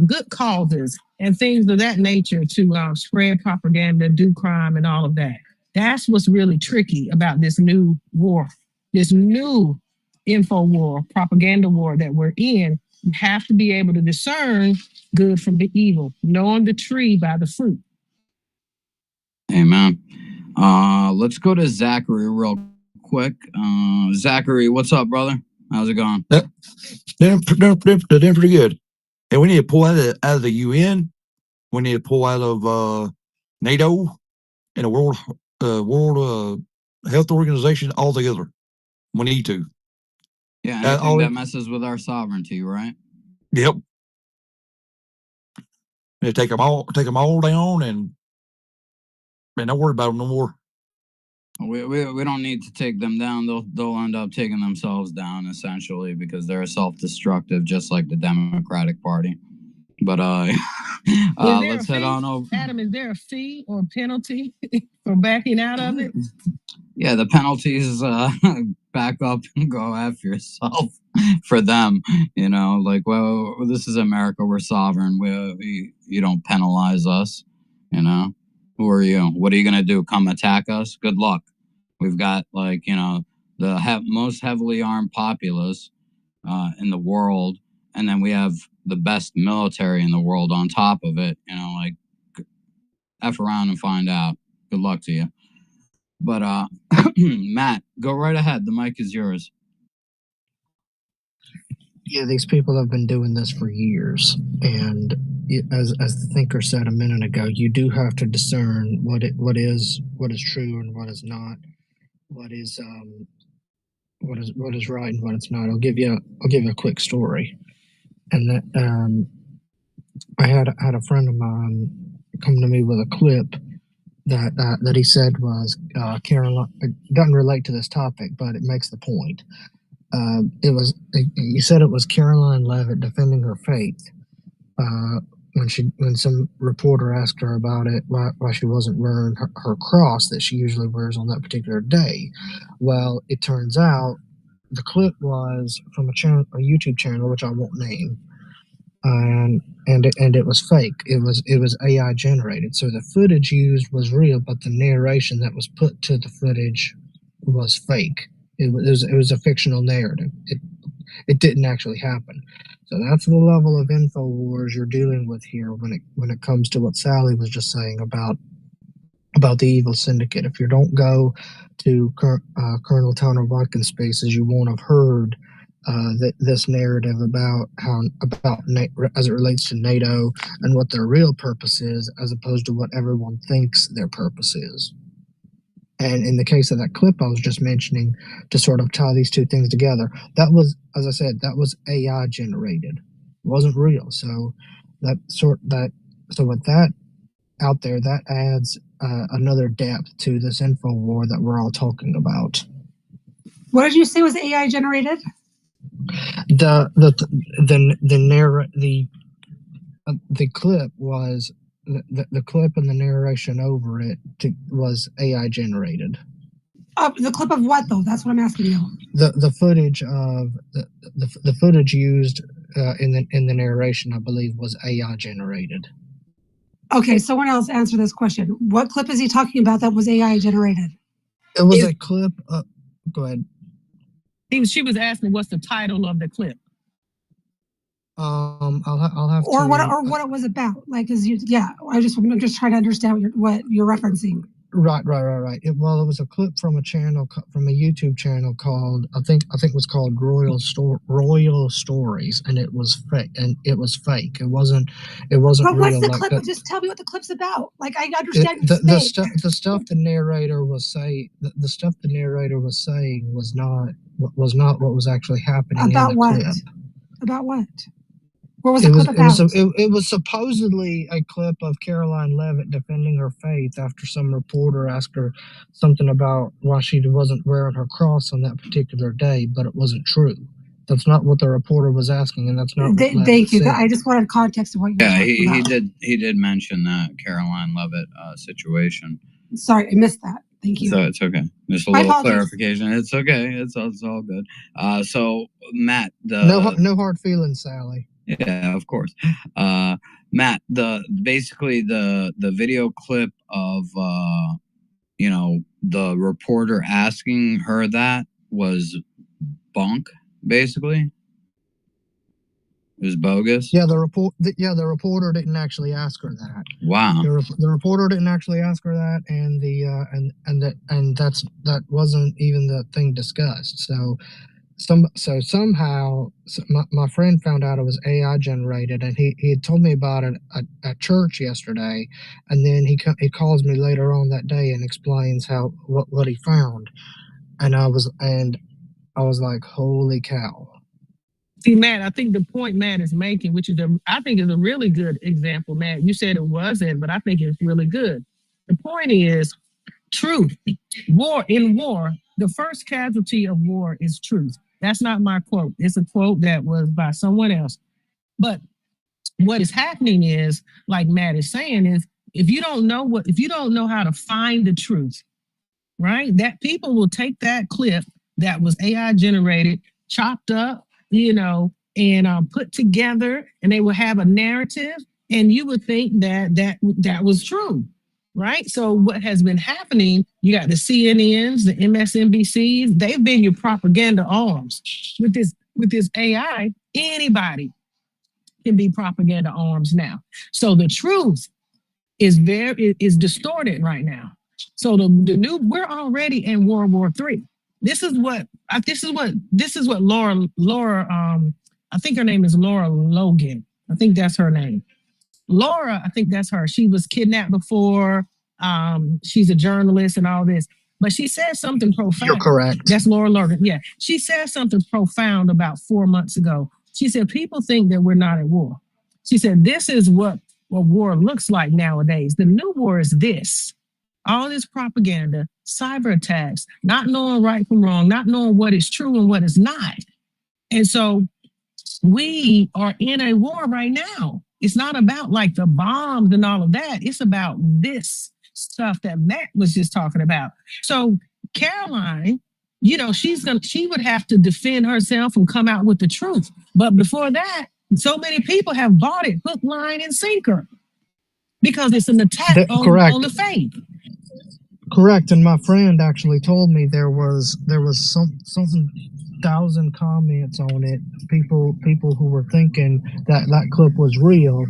good causes and things of that nature to spread propaganda, do crime, and all of that. That's what's really tricky about this new war, this new info war, propaganda war that we're in. You have to be able to discern good from the evil, knowing the tree by the fruit. Amen. Let's go to Zachary real quick. Zachary, what's up, brother? How's it going? They're pretty good. And we need to pull out of the UN. We need to pull out of NATO and the World Health Organization altogether. We need to. Yeah, anything that messes with our sovereignty, right? Yep. They take them all down and don't worry about them no more. We don't need to take them down. They'll end up taking themselves down essentially because they're self-destructive, just like the Democratic Party. But let's head on over. Adam, is there a fee or penalty for backing out of it? Yeah, the penalties back up and go after yourself for them. You know, like, well, this is America. We're sovereign. You don't penalize us. You know, who are you? What are you gonna do? Come attack us? Good luck. We've got, like, you know, the most heavily armed populace in the world, and then we have the best military in the world on top of it. You know, like, F around and find out. Good luck to you. But Matt, go right ahead. The mic is yours. Yeah, these people have been doing this for years, and as the thinker said a minute ago, you do have to discern what is true and what is not, what is right and what it's not. I'll give you a quick story, and that I had a friend of mine come to me with a clip that he said was Caroline. It doesn't relate to this topic, but it makes the point. You said it was Caroline Leavitt defending her faith when some reporter asked her about it, why she wasn't wearing her cross that she usually wears on that particular day. Well, it turns out the clip was from a YouTube channel which I won't name, and it was fake. It was AI generated. So the footage used was real, but the narration that was put to the footage was fake. It was a fictional narrative. It didn't actually happen. So that's the level of info wars you're dealing with here when it comes to what Sally was just saying about the evil syndicate. If you don't go to Colonel Tanner Watkins spaces, you won't have heard this narrative about as it relates to NATO and what their real purpose is, as opposed to what everyone thinks their purpose is. And in the case of that clip I was just mentioning, to sort of tie these two things together, that was, as I said, that was AI generated. It wasn't real. So so with that out there, that adds another depth to this info war that we're all talking about. What did you say was AI generated? The clip was the clip and the narration over it was AI generated. The clip of what though? That's what I'm asking you. The footage of the footage used in the narration, I believe, was AI generated. Okay, someone else answer this question. What clip is he talking about that was AI generated? It was a clip. Go ahead. She was asking what's the title of the clip. I'll have or to. What it was about. Like, I'm just trying to understand what you're referencing. Right. It was a clip from a channel, from a YouTube channel called, I think it was called Royal Stories, and it was fake. It wasn't But real. what's the like clip? that. Just tell me what the clip's about. Like, I understand the stuff the narrator was saying. The stuff the narrator was saying was not what was actually happening about in the what? clip. About what? What was the clip about? It was supposedly a clip of Caroline Leavitt defending her faith after some reporter asked her something about why she wasn't wearing her cross on that particular day, but it wasn't true. That's not what the reporter was asking, and that's not what Thank you. said. I just wanted context of what you're talking about. He did mention that Caroline Leavitt situation. Sorry, I missed that. Thank you. So it's okay. Just a little clarification. It's okay. It's all good. So Matt, no hard feelings, Sally. Yeah, of course. Matt, basically the video clip of the reporter asking her that was bunk, basically. It was bogus. Yeah, the reporter didn't actually ask her that. Wow. The reporter didn't actually ask her that, and that wasn't even the thing discussed. So somehow my friend found out it was AI generated, and he had told me about it at church yesterday, and then he calls me later on that day and explains what he found, and I was like, holy cow. See, Matt, I think the point Matt is making, which is I think is a really good example, Matt. You said it wasn't, but I think it's really good. The point is truth. War, the first casualty of war is truth. That's not my quote. It's a quote that was by someone else. But what is happening is, like Matt is saying, is if you don't know how to find the truth, right? That people will take that clip that was AI generated, chopped up, and put together, and they will have a narrative, and you would think that was true, right? So what has been happening, you got the CNNs, the MSNBCs, they've been your propaganda arms. With this AI, anybody can be propaganda arms now. So the truth is distorted right now. So we're already in World War III. This is what Laura, I think her name is Laura Logan. I think that's her name. Laura, I think that's her. She was kidnapped before. She's a journalist and all this, but she said something profound. You're correct. That's Laura Logan. Yeah. She said something profound about 4 months ago. She said, people think that we're not at war. She said, this is what war looks like nowadays. The new war is this. All this propaganda, cyber attacks, not knowing right from wrong, not knowing what is true and what is not. And so we are in a war right now. It's not about like the bombs and all of that. It's about this stuff that Matt was just talking about. So Caroline, she would have to defend herself and come out with the truth. But before that, so many people have bought it hook, line, and sinker because it's an attack on the faith. Correct, and my friend actually told me there was some 1,000 comments on it. People who were thinking that clip was real.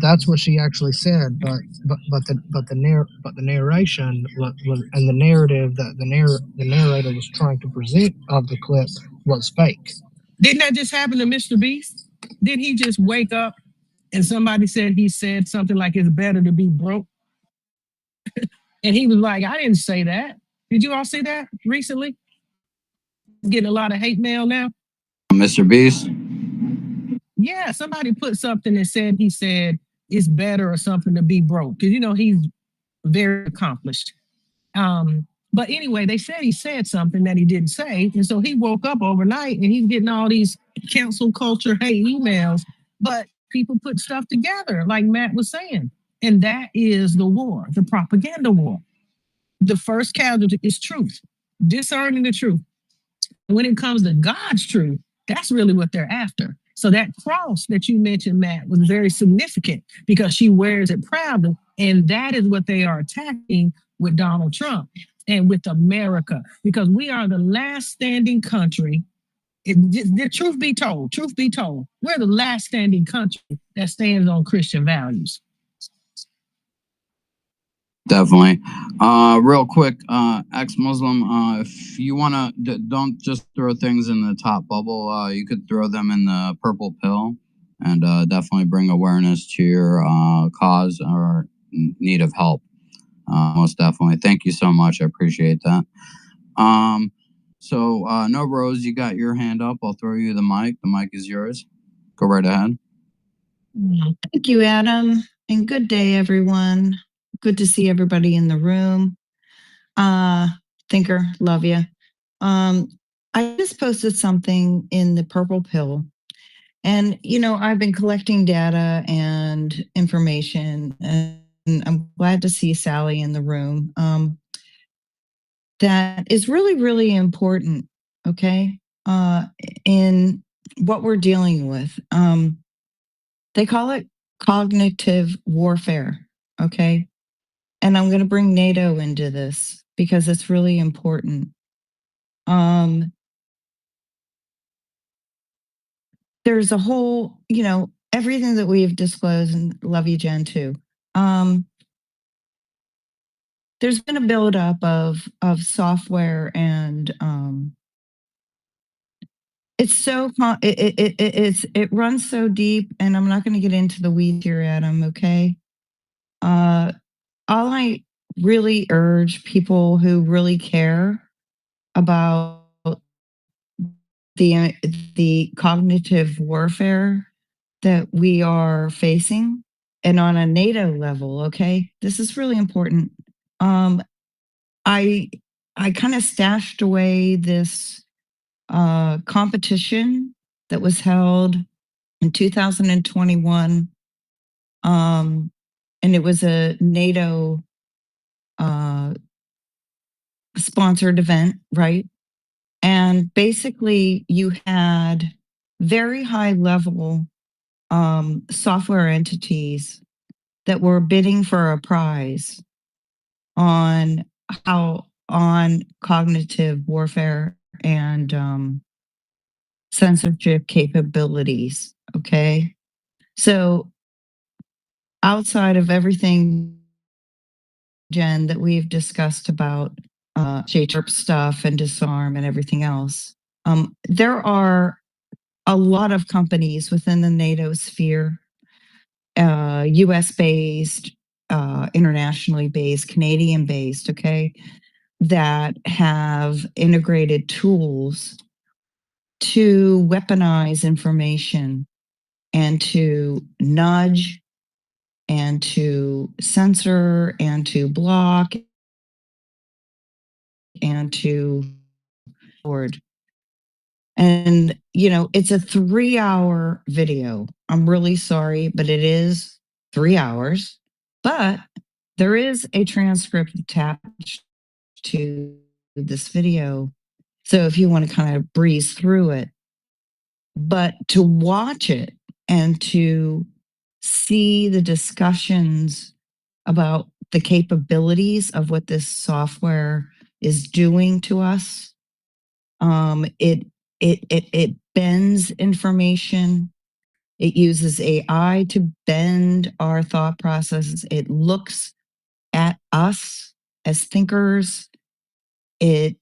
That's what she actually said. But the narration was, and the narrative that the narrator was trying to present of the clip was fake. Didn't that just happen to Mr. Beast? Did he just wake up and somebody said he said something like it's better to be broke? And he was like, I didn't say that. Did you all see that recently? Getting a lot of hate mail now. Mr. Beast? Yeah, somebody put something that said he said it's better or something to be broke. Because, he's very accomplished. But anyway, they said he said something that he didn't say. And so he woke up overnight and he's getting all these cancel culture hate emails. But people put stuff together, like Matt was saying. And that is the war, the propaganda war. The first casualty is truth, discerning the truth. When it comes to God's truth, that's really what they're after. So that cross that you mentioned, Matt, was very significant because she wears it proudly. And that is what they are attacking with Donald Trump and with America, because we are the last standing country The truth be told, we're the last standing country that stands on Christian values. Definitely. Real quick, ex-Muslim, if you want to, don't just throw things in the top bubble. You could throw them in the purple pill and definitely bring awareness to your cause or need of help. Most definitely. Thank you so much. I appreciate that. So, No Rose, you got your hand up. I'll throw you the mic. The mic is yours. Go right ahead. Thank you, Adam. And good day, everyone. Good to see everybody in the room. Thinker, love you. I just posted something in the purple pill. And, I've been collecting data and information, and I'm glad to see Sally in the room. That is really, really important, okay, in what we're dealing with. They call it cognitive warfare, okay? And I'm going to bring NATO into this because it's really important. There's a whole, everything that we've disclosed, and love you, Jen, too. There's been a buildup of software, and it's so it runs so deep, and I'm not going to get into the weeds here, Adam. Okay. All I really urge people who really care about the cognitive warfare that we are facing, and on a NATO level, okay, this is really important. I kind of stashed away this competition that was held in 2021, and it was a NATO sponsored event, right? And basically, you had very high level software entities that were bidding for a prize on cognitive warfare and censorship capabilities. Okay, so outside of everything, Jen, that we've discussed about JTERP stuff and disarm and everything else, there are a lot of companies within the NATO sphere, US based, internationally based, Canadian based, okay, that have integrated tools to weaponize information and to nudge and to censor and to block and to forward. And, it's a 3-hour video. I'm really sorry, but it is 3 hours. But there is a transcript attached to this video. So if you want to kind of breeze through it, but to watch it and to see the discussions about the capabilities of what this software is doing to us, it bends information. It uses AI to bend our thought processes. It looks at us as thinkers. It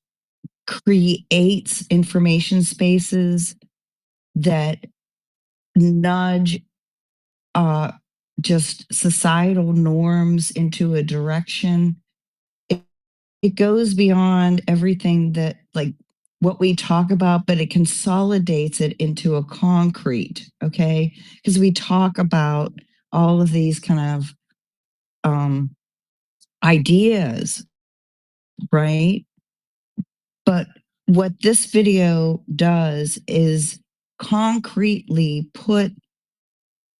creates information spaces that nudge just societal norms into a direction. It goes beyond everything that, like, what we talk about, but it consolidates it into a concrete, okay? Because we talk about all of these kind of ideas, right? But what this video does is concretely put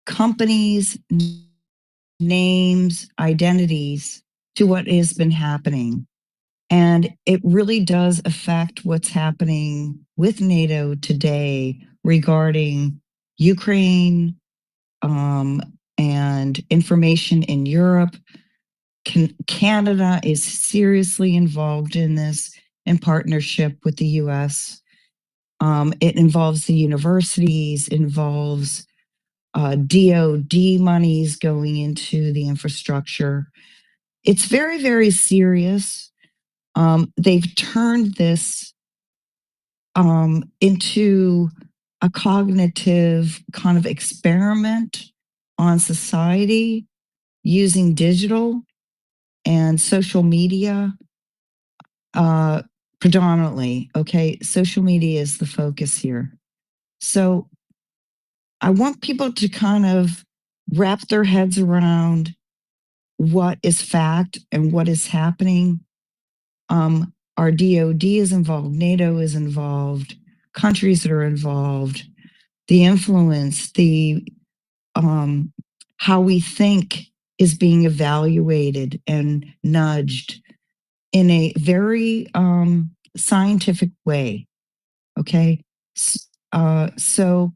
companies, names, identities to what has been happening. And it really does affect what's happening with NATO today regarding Ukraine, and information in Europe. Canada is seriously involved in this in partnership with the US. It involves the universities, involves DOD monies going into the infrastructure. It's very, very serious. They've turned this into a cognitive kind of experiment on society using digital and social media predominantly. Okay, social media is the focus here. So I want people to kind of wrap their heads around what is fact and what is happening. Our DOD is involved, NATO is involved, countries that are involved, the influence, the how we think is being evaluated and nudged in a very scientific way. Okay, so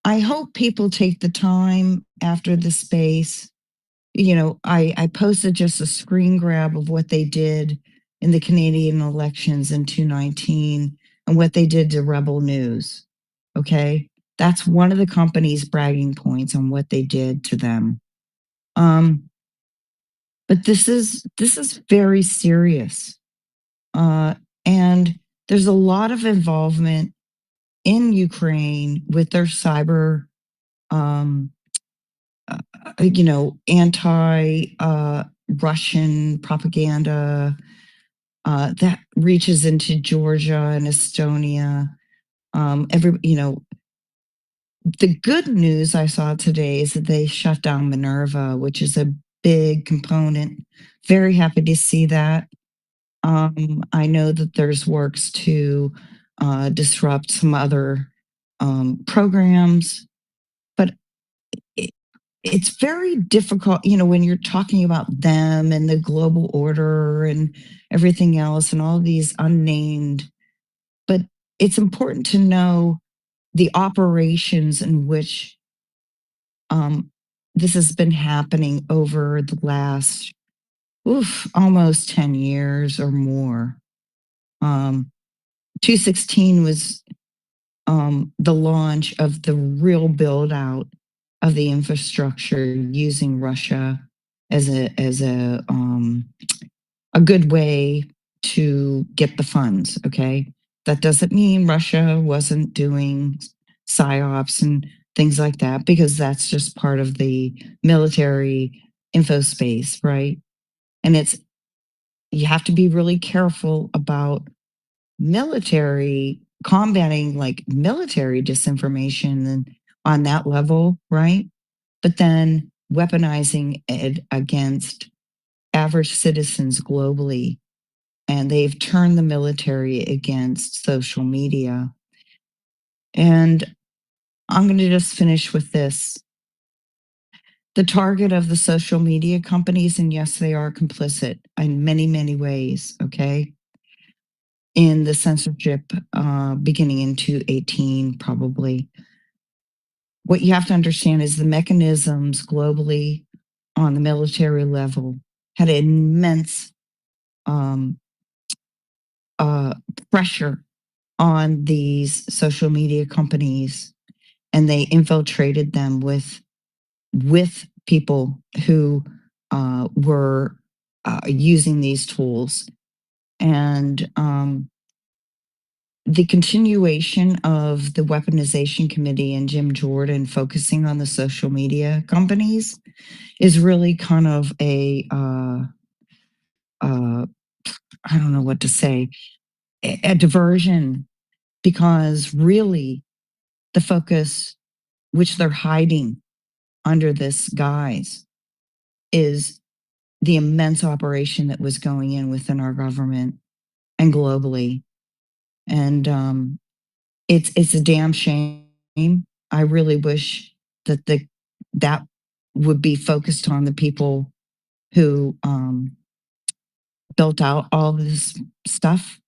I hope people take the time after the space. You know, I posted just a screen grab of what they did in the Canadian elections in 2019 and what they did to Rebel News. Okay, that's one of the company's bragging points on what they did to them. But this is very serious, and there's a lot of involvement in Ukraine with their cyber, you know, anti-Russian propaganda that reaches into Georgia and Estonia. You know, the good news I saw today is that they shut down Minerva, which is a big component. Very happy to see that. I know that there's works to disrupt some other programs, but it's very difficult, you know, when you're talking about them and the global order and everything else and all these unnamed, but it's important to know the operations in which this has been happening over the last almost 10 years or more. 2016 was the launch of the real build out of the infrastructure using Russia as a good way to get the funds. Okay, that doesn't mean Russia wasn't doing psyops and things like that, because that's just part of the military info space, right? And you have to be really careful about military combating, like military disinformation and on that level, right? But then weaponizing it against average citizens globally. And they've turned the military against social media. And I'm going to just finish with this. The target of the social media companies, and yes, they are complicit in many, many ways, okay? In the censorship beginning in 2018, probably. What you have to understand is the mechanisms globally on the military level had immense pressure on these social media companies, and they infiltrated them with people who were using these tools. And the continuation of the weaponization committee and Jim Jordan focusing on the social media companies is really kind of a I don't know what to say, a diversion, because really the focus, which they're hiding under this guise, is the immense operation that was going in within our government and globally. And it's a damn shame. I really wish that that would be focused on the people who built out all this stuff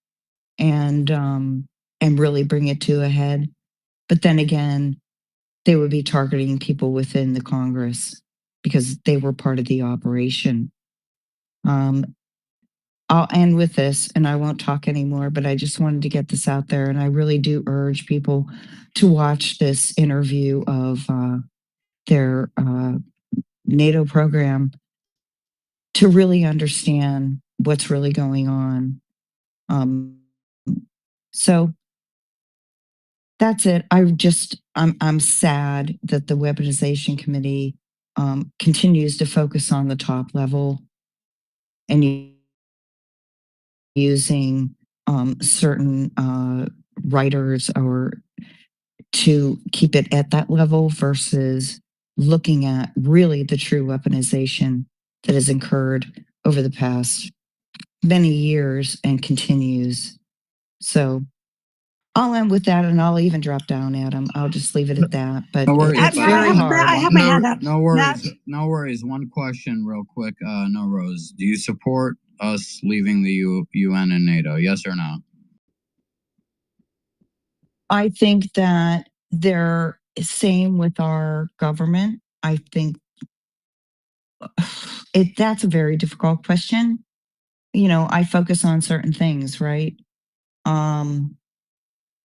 and really bring it to a head. But then again, they would be targeting people within the Congress because they were part of the operation. I'll end with this and I won't talk anymore, but I just wanted to get this out there. And I really do urge people to watch this interview of their NATO program to really understand what's really going on. So that's it. I'm sad that the weaponization committee continues to focus on the top level and using certain writers or to keep it at that level versus looking at really the true weaponization that has occurred over the past many years and continues. So I'll end with that, and I'll even drop down, Adam. I'll just leave it at that. But No worries. it's very hard. I have my hand up. No worries. No worries. One question real quick. No, Rose. Do you support us leaving the UN and NATO? Yes or no? I think that they're same with our government. I think that's a very difficult question. You know, I focus on certain things, right?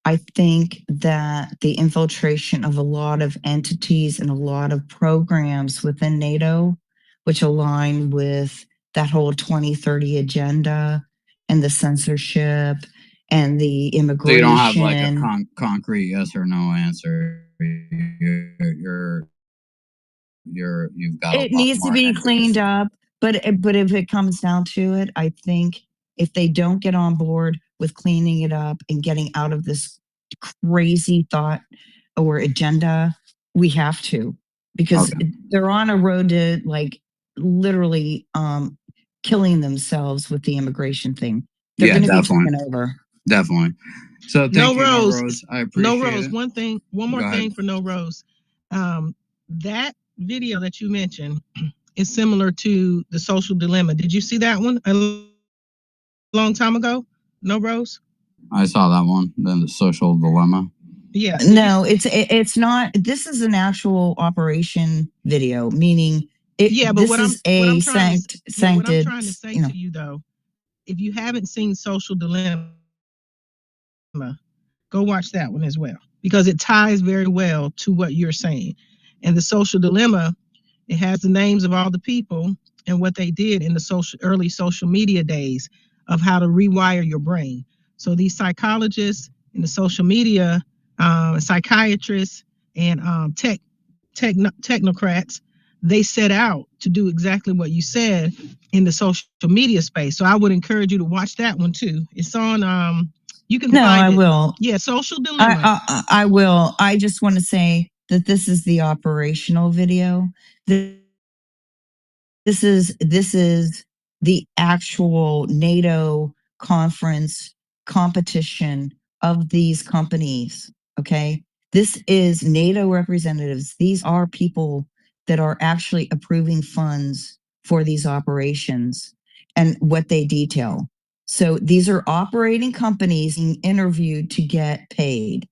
I think that the infiltration of a lot of entities and a lot of programs within NATO, which align with that whole 2030 agenda and the censorship and the immigration. So you don't have like a concrete yes or no answer. You've got. It needs to be cleaned up, but if it comes down to it, I think if they don't get on board with cleaning it up and getting out of this crazy thought or agenda, we have to, because they're on a road to like literally killing themselves with the immigration thing. They're going to be taken over. Definitely. So thank No you, Rose. No Rose. I appreciate No Rose. it. One more thing for No Rose. That video that you mentioned is similar to the Social Dilemma. Did you see that one a long time ago? No Rose? I saw that one, the Social Dilemma. Yeah. No, it's not. This is an actual operation video, meaning but this is a sancted. What I'm trying to say to you, though, if you haven't seen Social Dilemma, go watch that one as well, because it ties very well to what you're saying. And the Social Dilemma, it has the names of all the people and what they did in the early social media days of how to rewire your brain. So these psychologists in the social media, psychiatrists, and technocrats, they set out to do exactly what you said in the social media space. So I would encourage you to watch that one too. It's on. You can find I it. will. Yeah, Social Dilemma. I will. I just want to say that this is the operational video. This is the actual NATO conference competition of these companies. Okay. This is NATO representatives. These are people that are actually approving funds for these operations and what they detail. So these are operating companies being interviewed to get paid.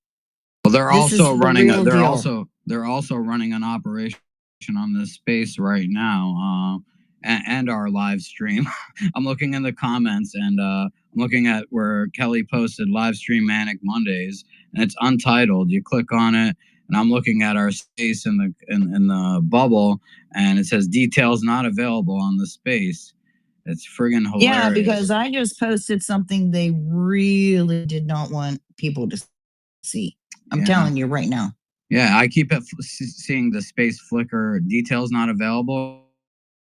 Well, they're also running an operation on this space right now, and our live stream. I'm looking in the comments, and I'm looking at where Kelly posted live stream Manic Mondays, and it's untitled. You click on it, and I'm looking at our space in the bubble, and it says details not available on the space. It's friggin' hilarious. Yeah, because I just posted something they really did not want people to see. I'm telling you right now. Yeah, I keep seeing the space flicker, details not available,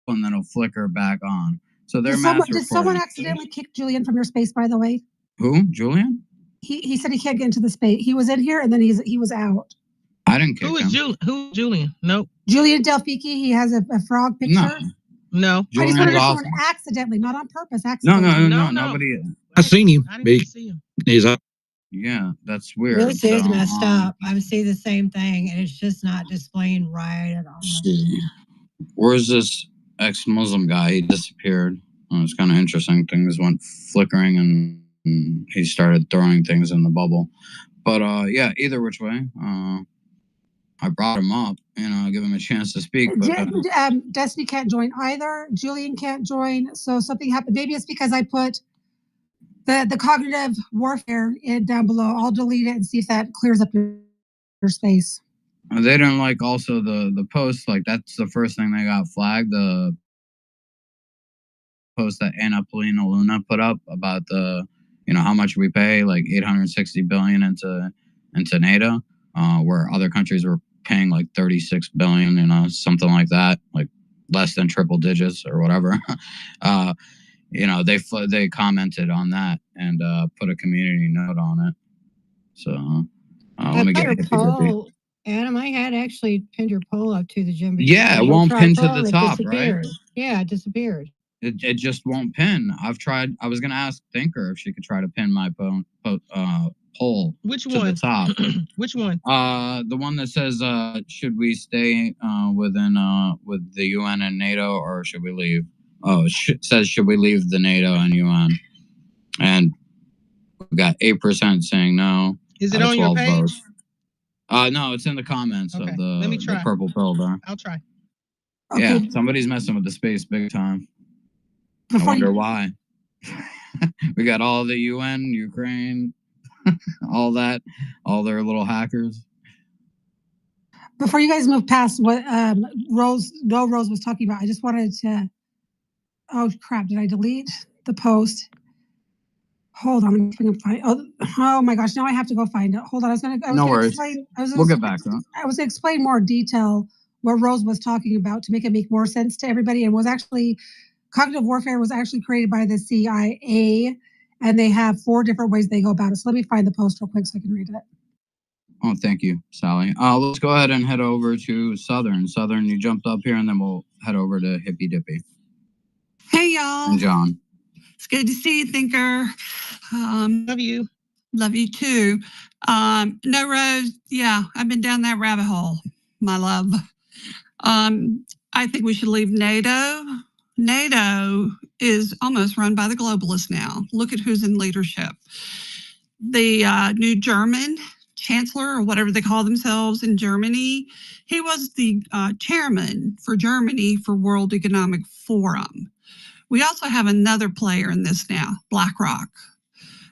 and then it'll flicker back on. So they're did someone accidentally kick Julian from your space, by the way? Who? Julian? He said he can't get into the space. He was in here and then he was out. I didn't kick him. Who is Julian? Nope. Julian Delfici, he has a frog picture. No. I just wondered if someone accidentally, not on purpose, accidentally. No, nobody. I seen him. I didn't see him. He's up. Yeah, that's weird. This is messed up. I see the same thing, and it's just not displaying right at all. Where's this ex-Muslim guy? He disappeared. It's kind of interesting. Things went flickering, and he started throwing things in the bubble. But yeah, either which way. I brought him up, give him a chance to speak. But Destiny can't join either. Julian can't join. So something happened. Maybe it's because I put the cognitive warfare down below. I'll delete it and see if that clears up your space. They didn't like also the post. Like, that's the first thing they got flagged. The post that Anna Polina Luna put up about the, how much we pay, like $860 billion into NATO, where other countries were paying like $36 billion, something like that, like less than triple digits or whatever. They commented on that and put a community note on it. So let me get a poll. Adam, I had actually pinned your poll up to the gym. Yeah, it won't pin to the top, right? Yeah, it disappeared. It just won't pin. I've tried. I was gonna ask Thinker if she could try to pin my poll. Which to one? the top. Which one? The one that says, should we stay with the UN and NATO, or should we leave? Oh, it says, should we leave the NATO and UN? And we got 8% saying no. Is it on your page? Votes. No, it's in the comments of the purple pill there. I'll try. Okay. Yeah, somebody's messing with the space big time. I wonder why. We got all the UN, Ukraine, all that, all their little hackers. Before you guys move past what Rose was talking about, I just wanted to. Oh crap! Did I delete the post? Hold on, I'm gonna find. Oh my gosh! Now I have to go find it. Hold on, No worries. We'll get back to it. I was gonna explain more detail what Rose was talking about to make more sense to everybody, and was actually cognitive warfare was actually created by the CIA, and they have 4 different ways they go about it. So let me find the post real quick so I can read it. Oh, thank you, Sally. Let's go ahead and head over to Southern. Southern, you jumped up here, and then we'll head over to Hippy Dippy. Hey, y'all. And John. It's good to see you, Thinker. Love you. Love you, too. No, Rose, yeah, I've been down that rabbit hole, my love. I think we should leave NATO. NATO is almost run by the globalists now. Look at who's in leadership. The new German chancellor, or whatever they call themselves in Germany, he was the chairman for Germany for World Economic Forum. We also have another player in this now, BlackRock,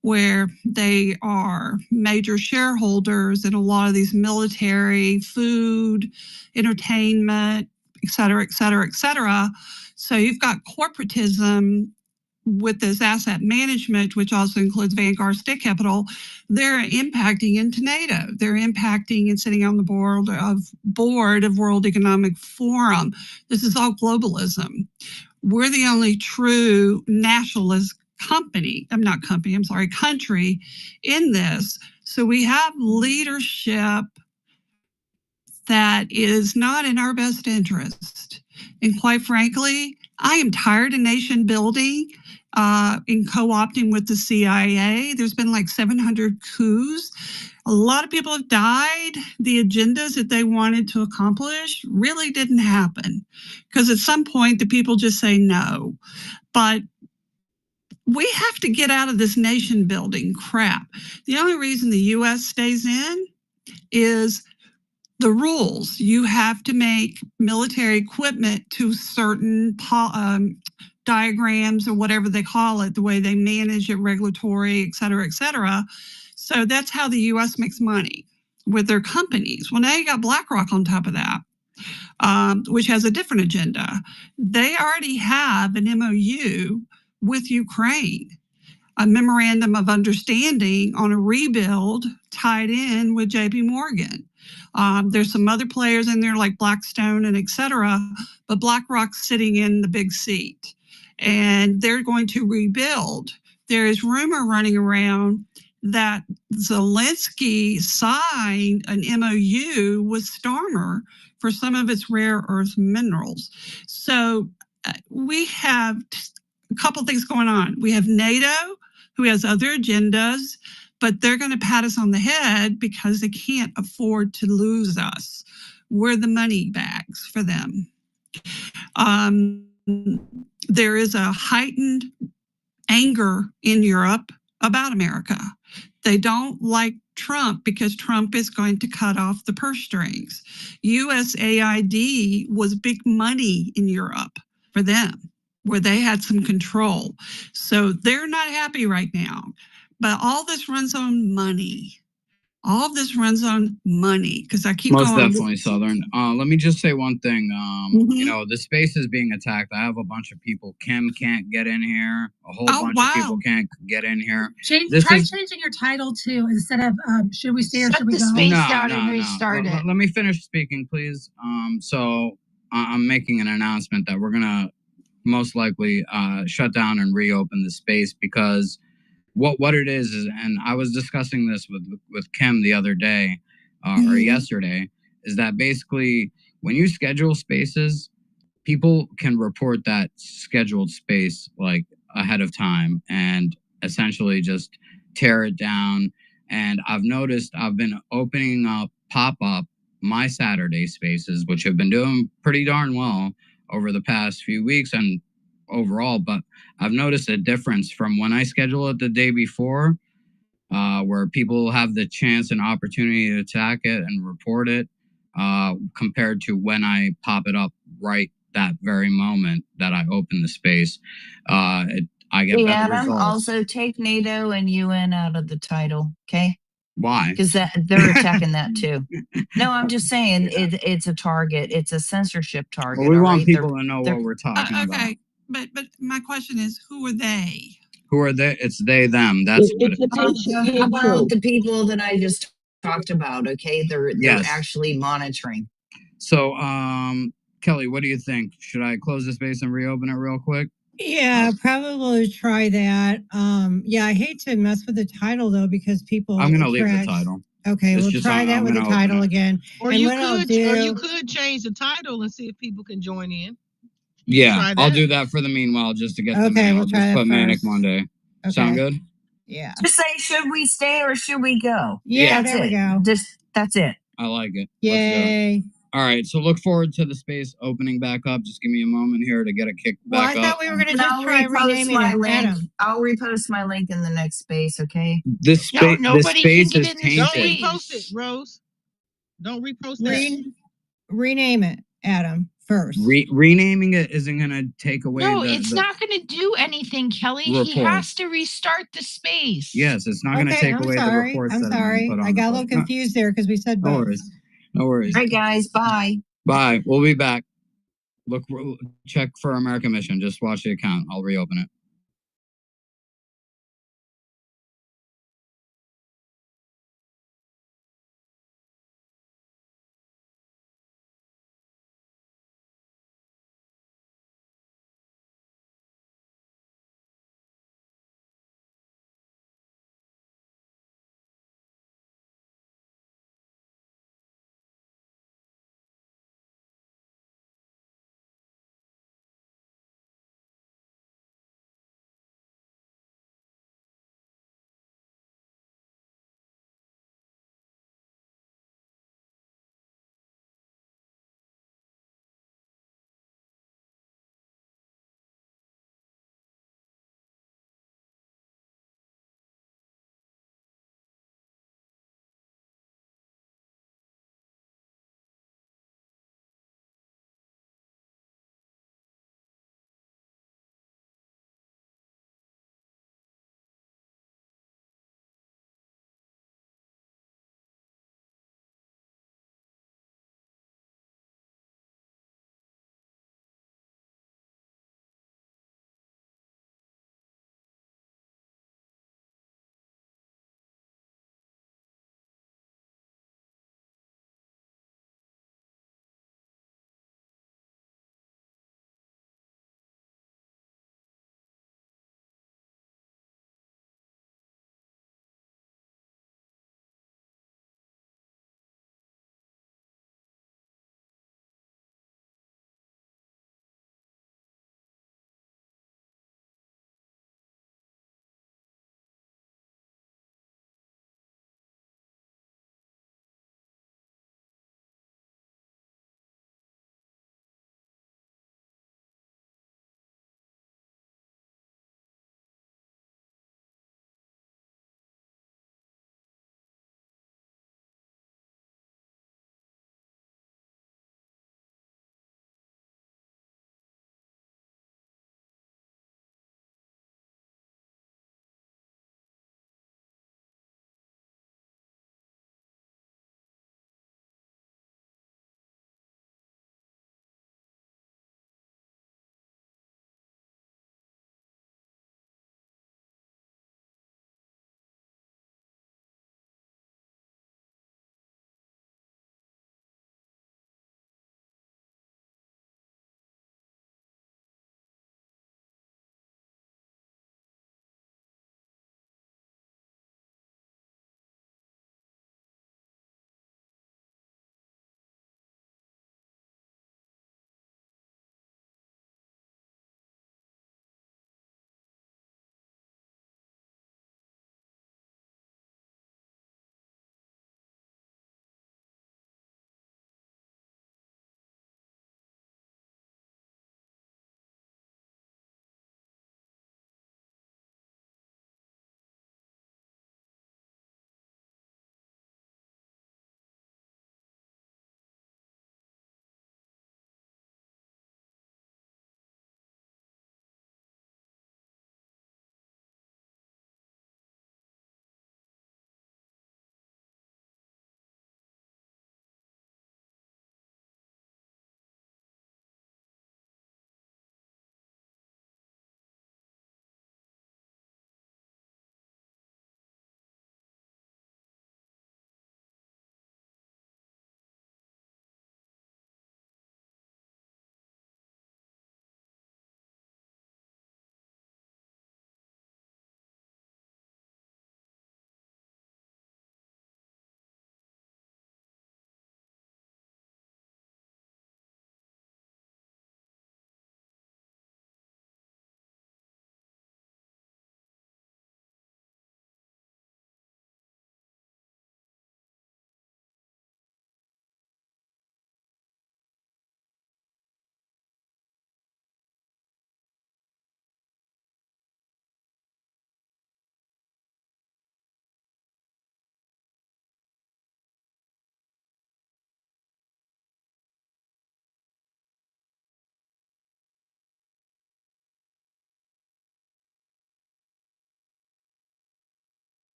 where they are major shareholders in a lot of these military, food, entertainment, et cetera, et cetera, et cetera. So you've got corporatism with this asset management, which also includes Vanguard State Capital. They're impacting into NATO. They're impacting and sitting on the board of World Economic Forum. This is all globalism. We're the only true nationalist country in this. So we have leadership that is not in our best interest. And quite frankly, I am tired of nation building in co-opting with the CIA. There's been like 700 coups. A lot of people have died. The agendas that they wanted to accomplish really didn't happen, because at some point the people just say no. But we have to get out of this nation building crap. The only reason the U.S. stays in is the rules. You have to make military equipment to certain diagrams or whatever they call it, the way they manage it, regulatory, et cetera, et cetera. So that's how the U.S. makes money with their companies. Well, now you got BlackRock on top of that, which has a different agenda. They already have an MOU with Ukraine, a memorandum of understanding on a rebuild tied in with JP Morgan. There's some other players in there like Blackstone and et cetera, but BlackRock's sitting in the big seat and they're going to rebuild. There is rumor running around that Zelensky signed an MOU with Starmer for some of its rare earth minerals. So we have a couple things going on. We have NATO, who has other agendas, but they're going to pat us on the head because they can't afford to lose us. We're the money bags for them. There is a heightened anger in Europe about America. They don't like Trump because Trump is going to cut off the purse strings. USAID was big money in Europe for them, where they had some control. So they're not happy right now. But all this runs on money. All of this runs on money because I keep Most going. definitely, Southern. Let me just say one thing. You know, the space is being attacked. I have a bunch of people. Kim can't get in here. A whole bunch of people can't get in here. Try changing your title to instead of should we stay or should we go? Let me finish speaking, please. So I'm making an announcement that we're gonna most likely shut down and reopen the space because what it is, and I was discussing this with Kim the other day or yesterday, is that basically when you schedule spaces, people can report that scheduled space like ahead of time and essentially just tear it down. And I've noticed I've been opening up pop-up my Saturday spaces, which have been doing pretty darn well over the past few weeks and overall, but I've noticed a difference from when I schedule it the day before, where people have the chance and opportunity to attack it and report it, compared to when I pop it up right that very moment that I open the space. I get better Adam, results. also take NATO and UN out of the title, okay? Why? Because they're attacking that too. No, I'm just saying it's a target. It's a censorship target. Well, we want people to know what we're talking about. Okay, but my question is, who are they? Who are they? It's they, them. That's what it is. How about the people that I just talked about? Okay, they're Yes. actually monitoring. So, Kelly, what do you think? Should I close the space and reopen it real quick? Yeah, probably try that. Yeah, I hate to mess with the title though because people. I'm gonna leave the title. Okay, we'll try that with the title again. Or you could change the title and see if people can join in. Yeah, I'll do that for the meanwhile, just to get the mail. We'll try just that put Manic first. Monday. Sound good? Yeah. Just say, should we stay or should we go? Yeah, That's there we it. go. That's it. I like it. Yay. Let's go. All right, so look forward to the space opening back up. Just give me a moment here to get it kicked back up. Well, I thought we were going to just try renaming it, Adam. I'll repost my link in the next space, okay? This space is tainted. Don't repost it, Rose. Don't repost that. Rename it, Adam, first. Renaming it isn't going to take away it's not going to do anything, Kelly. He has to restart the space. Yes, it's not going to take away the reports that have been put on. I got a little confused there because we said both. No worries. All right, guys. Bye. Bye. We'll be back. Check for American Mission. Just watch the account. I'll reopen it.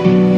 you.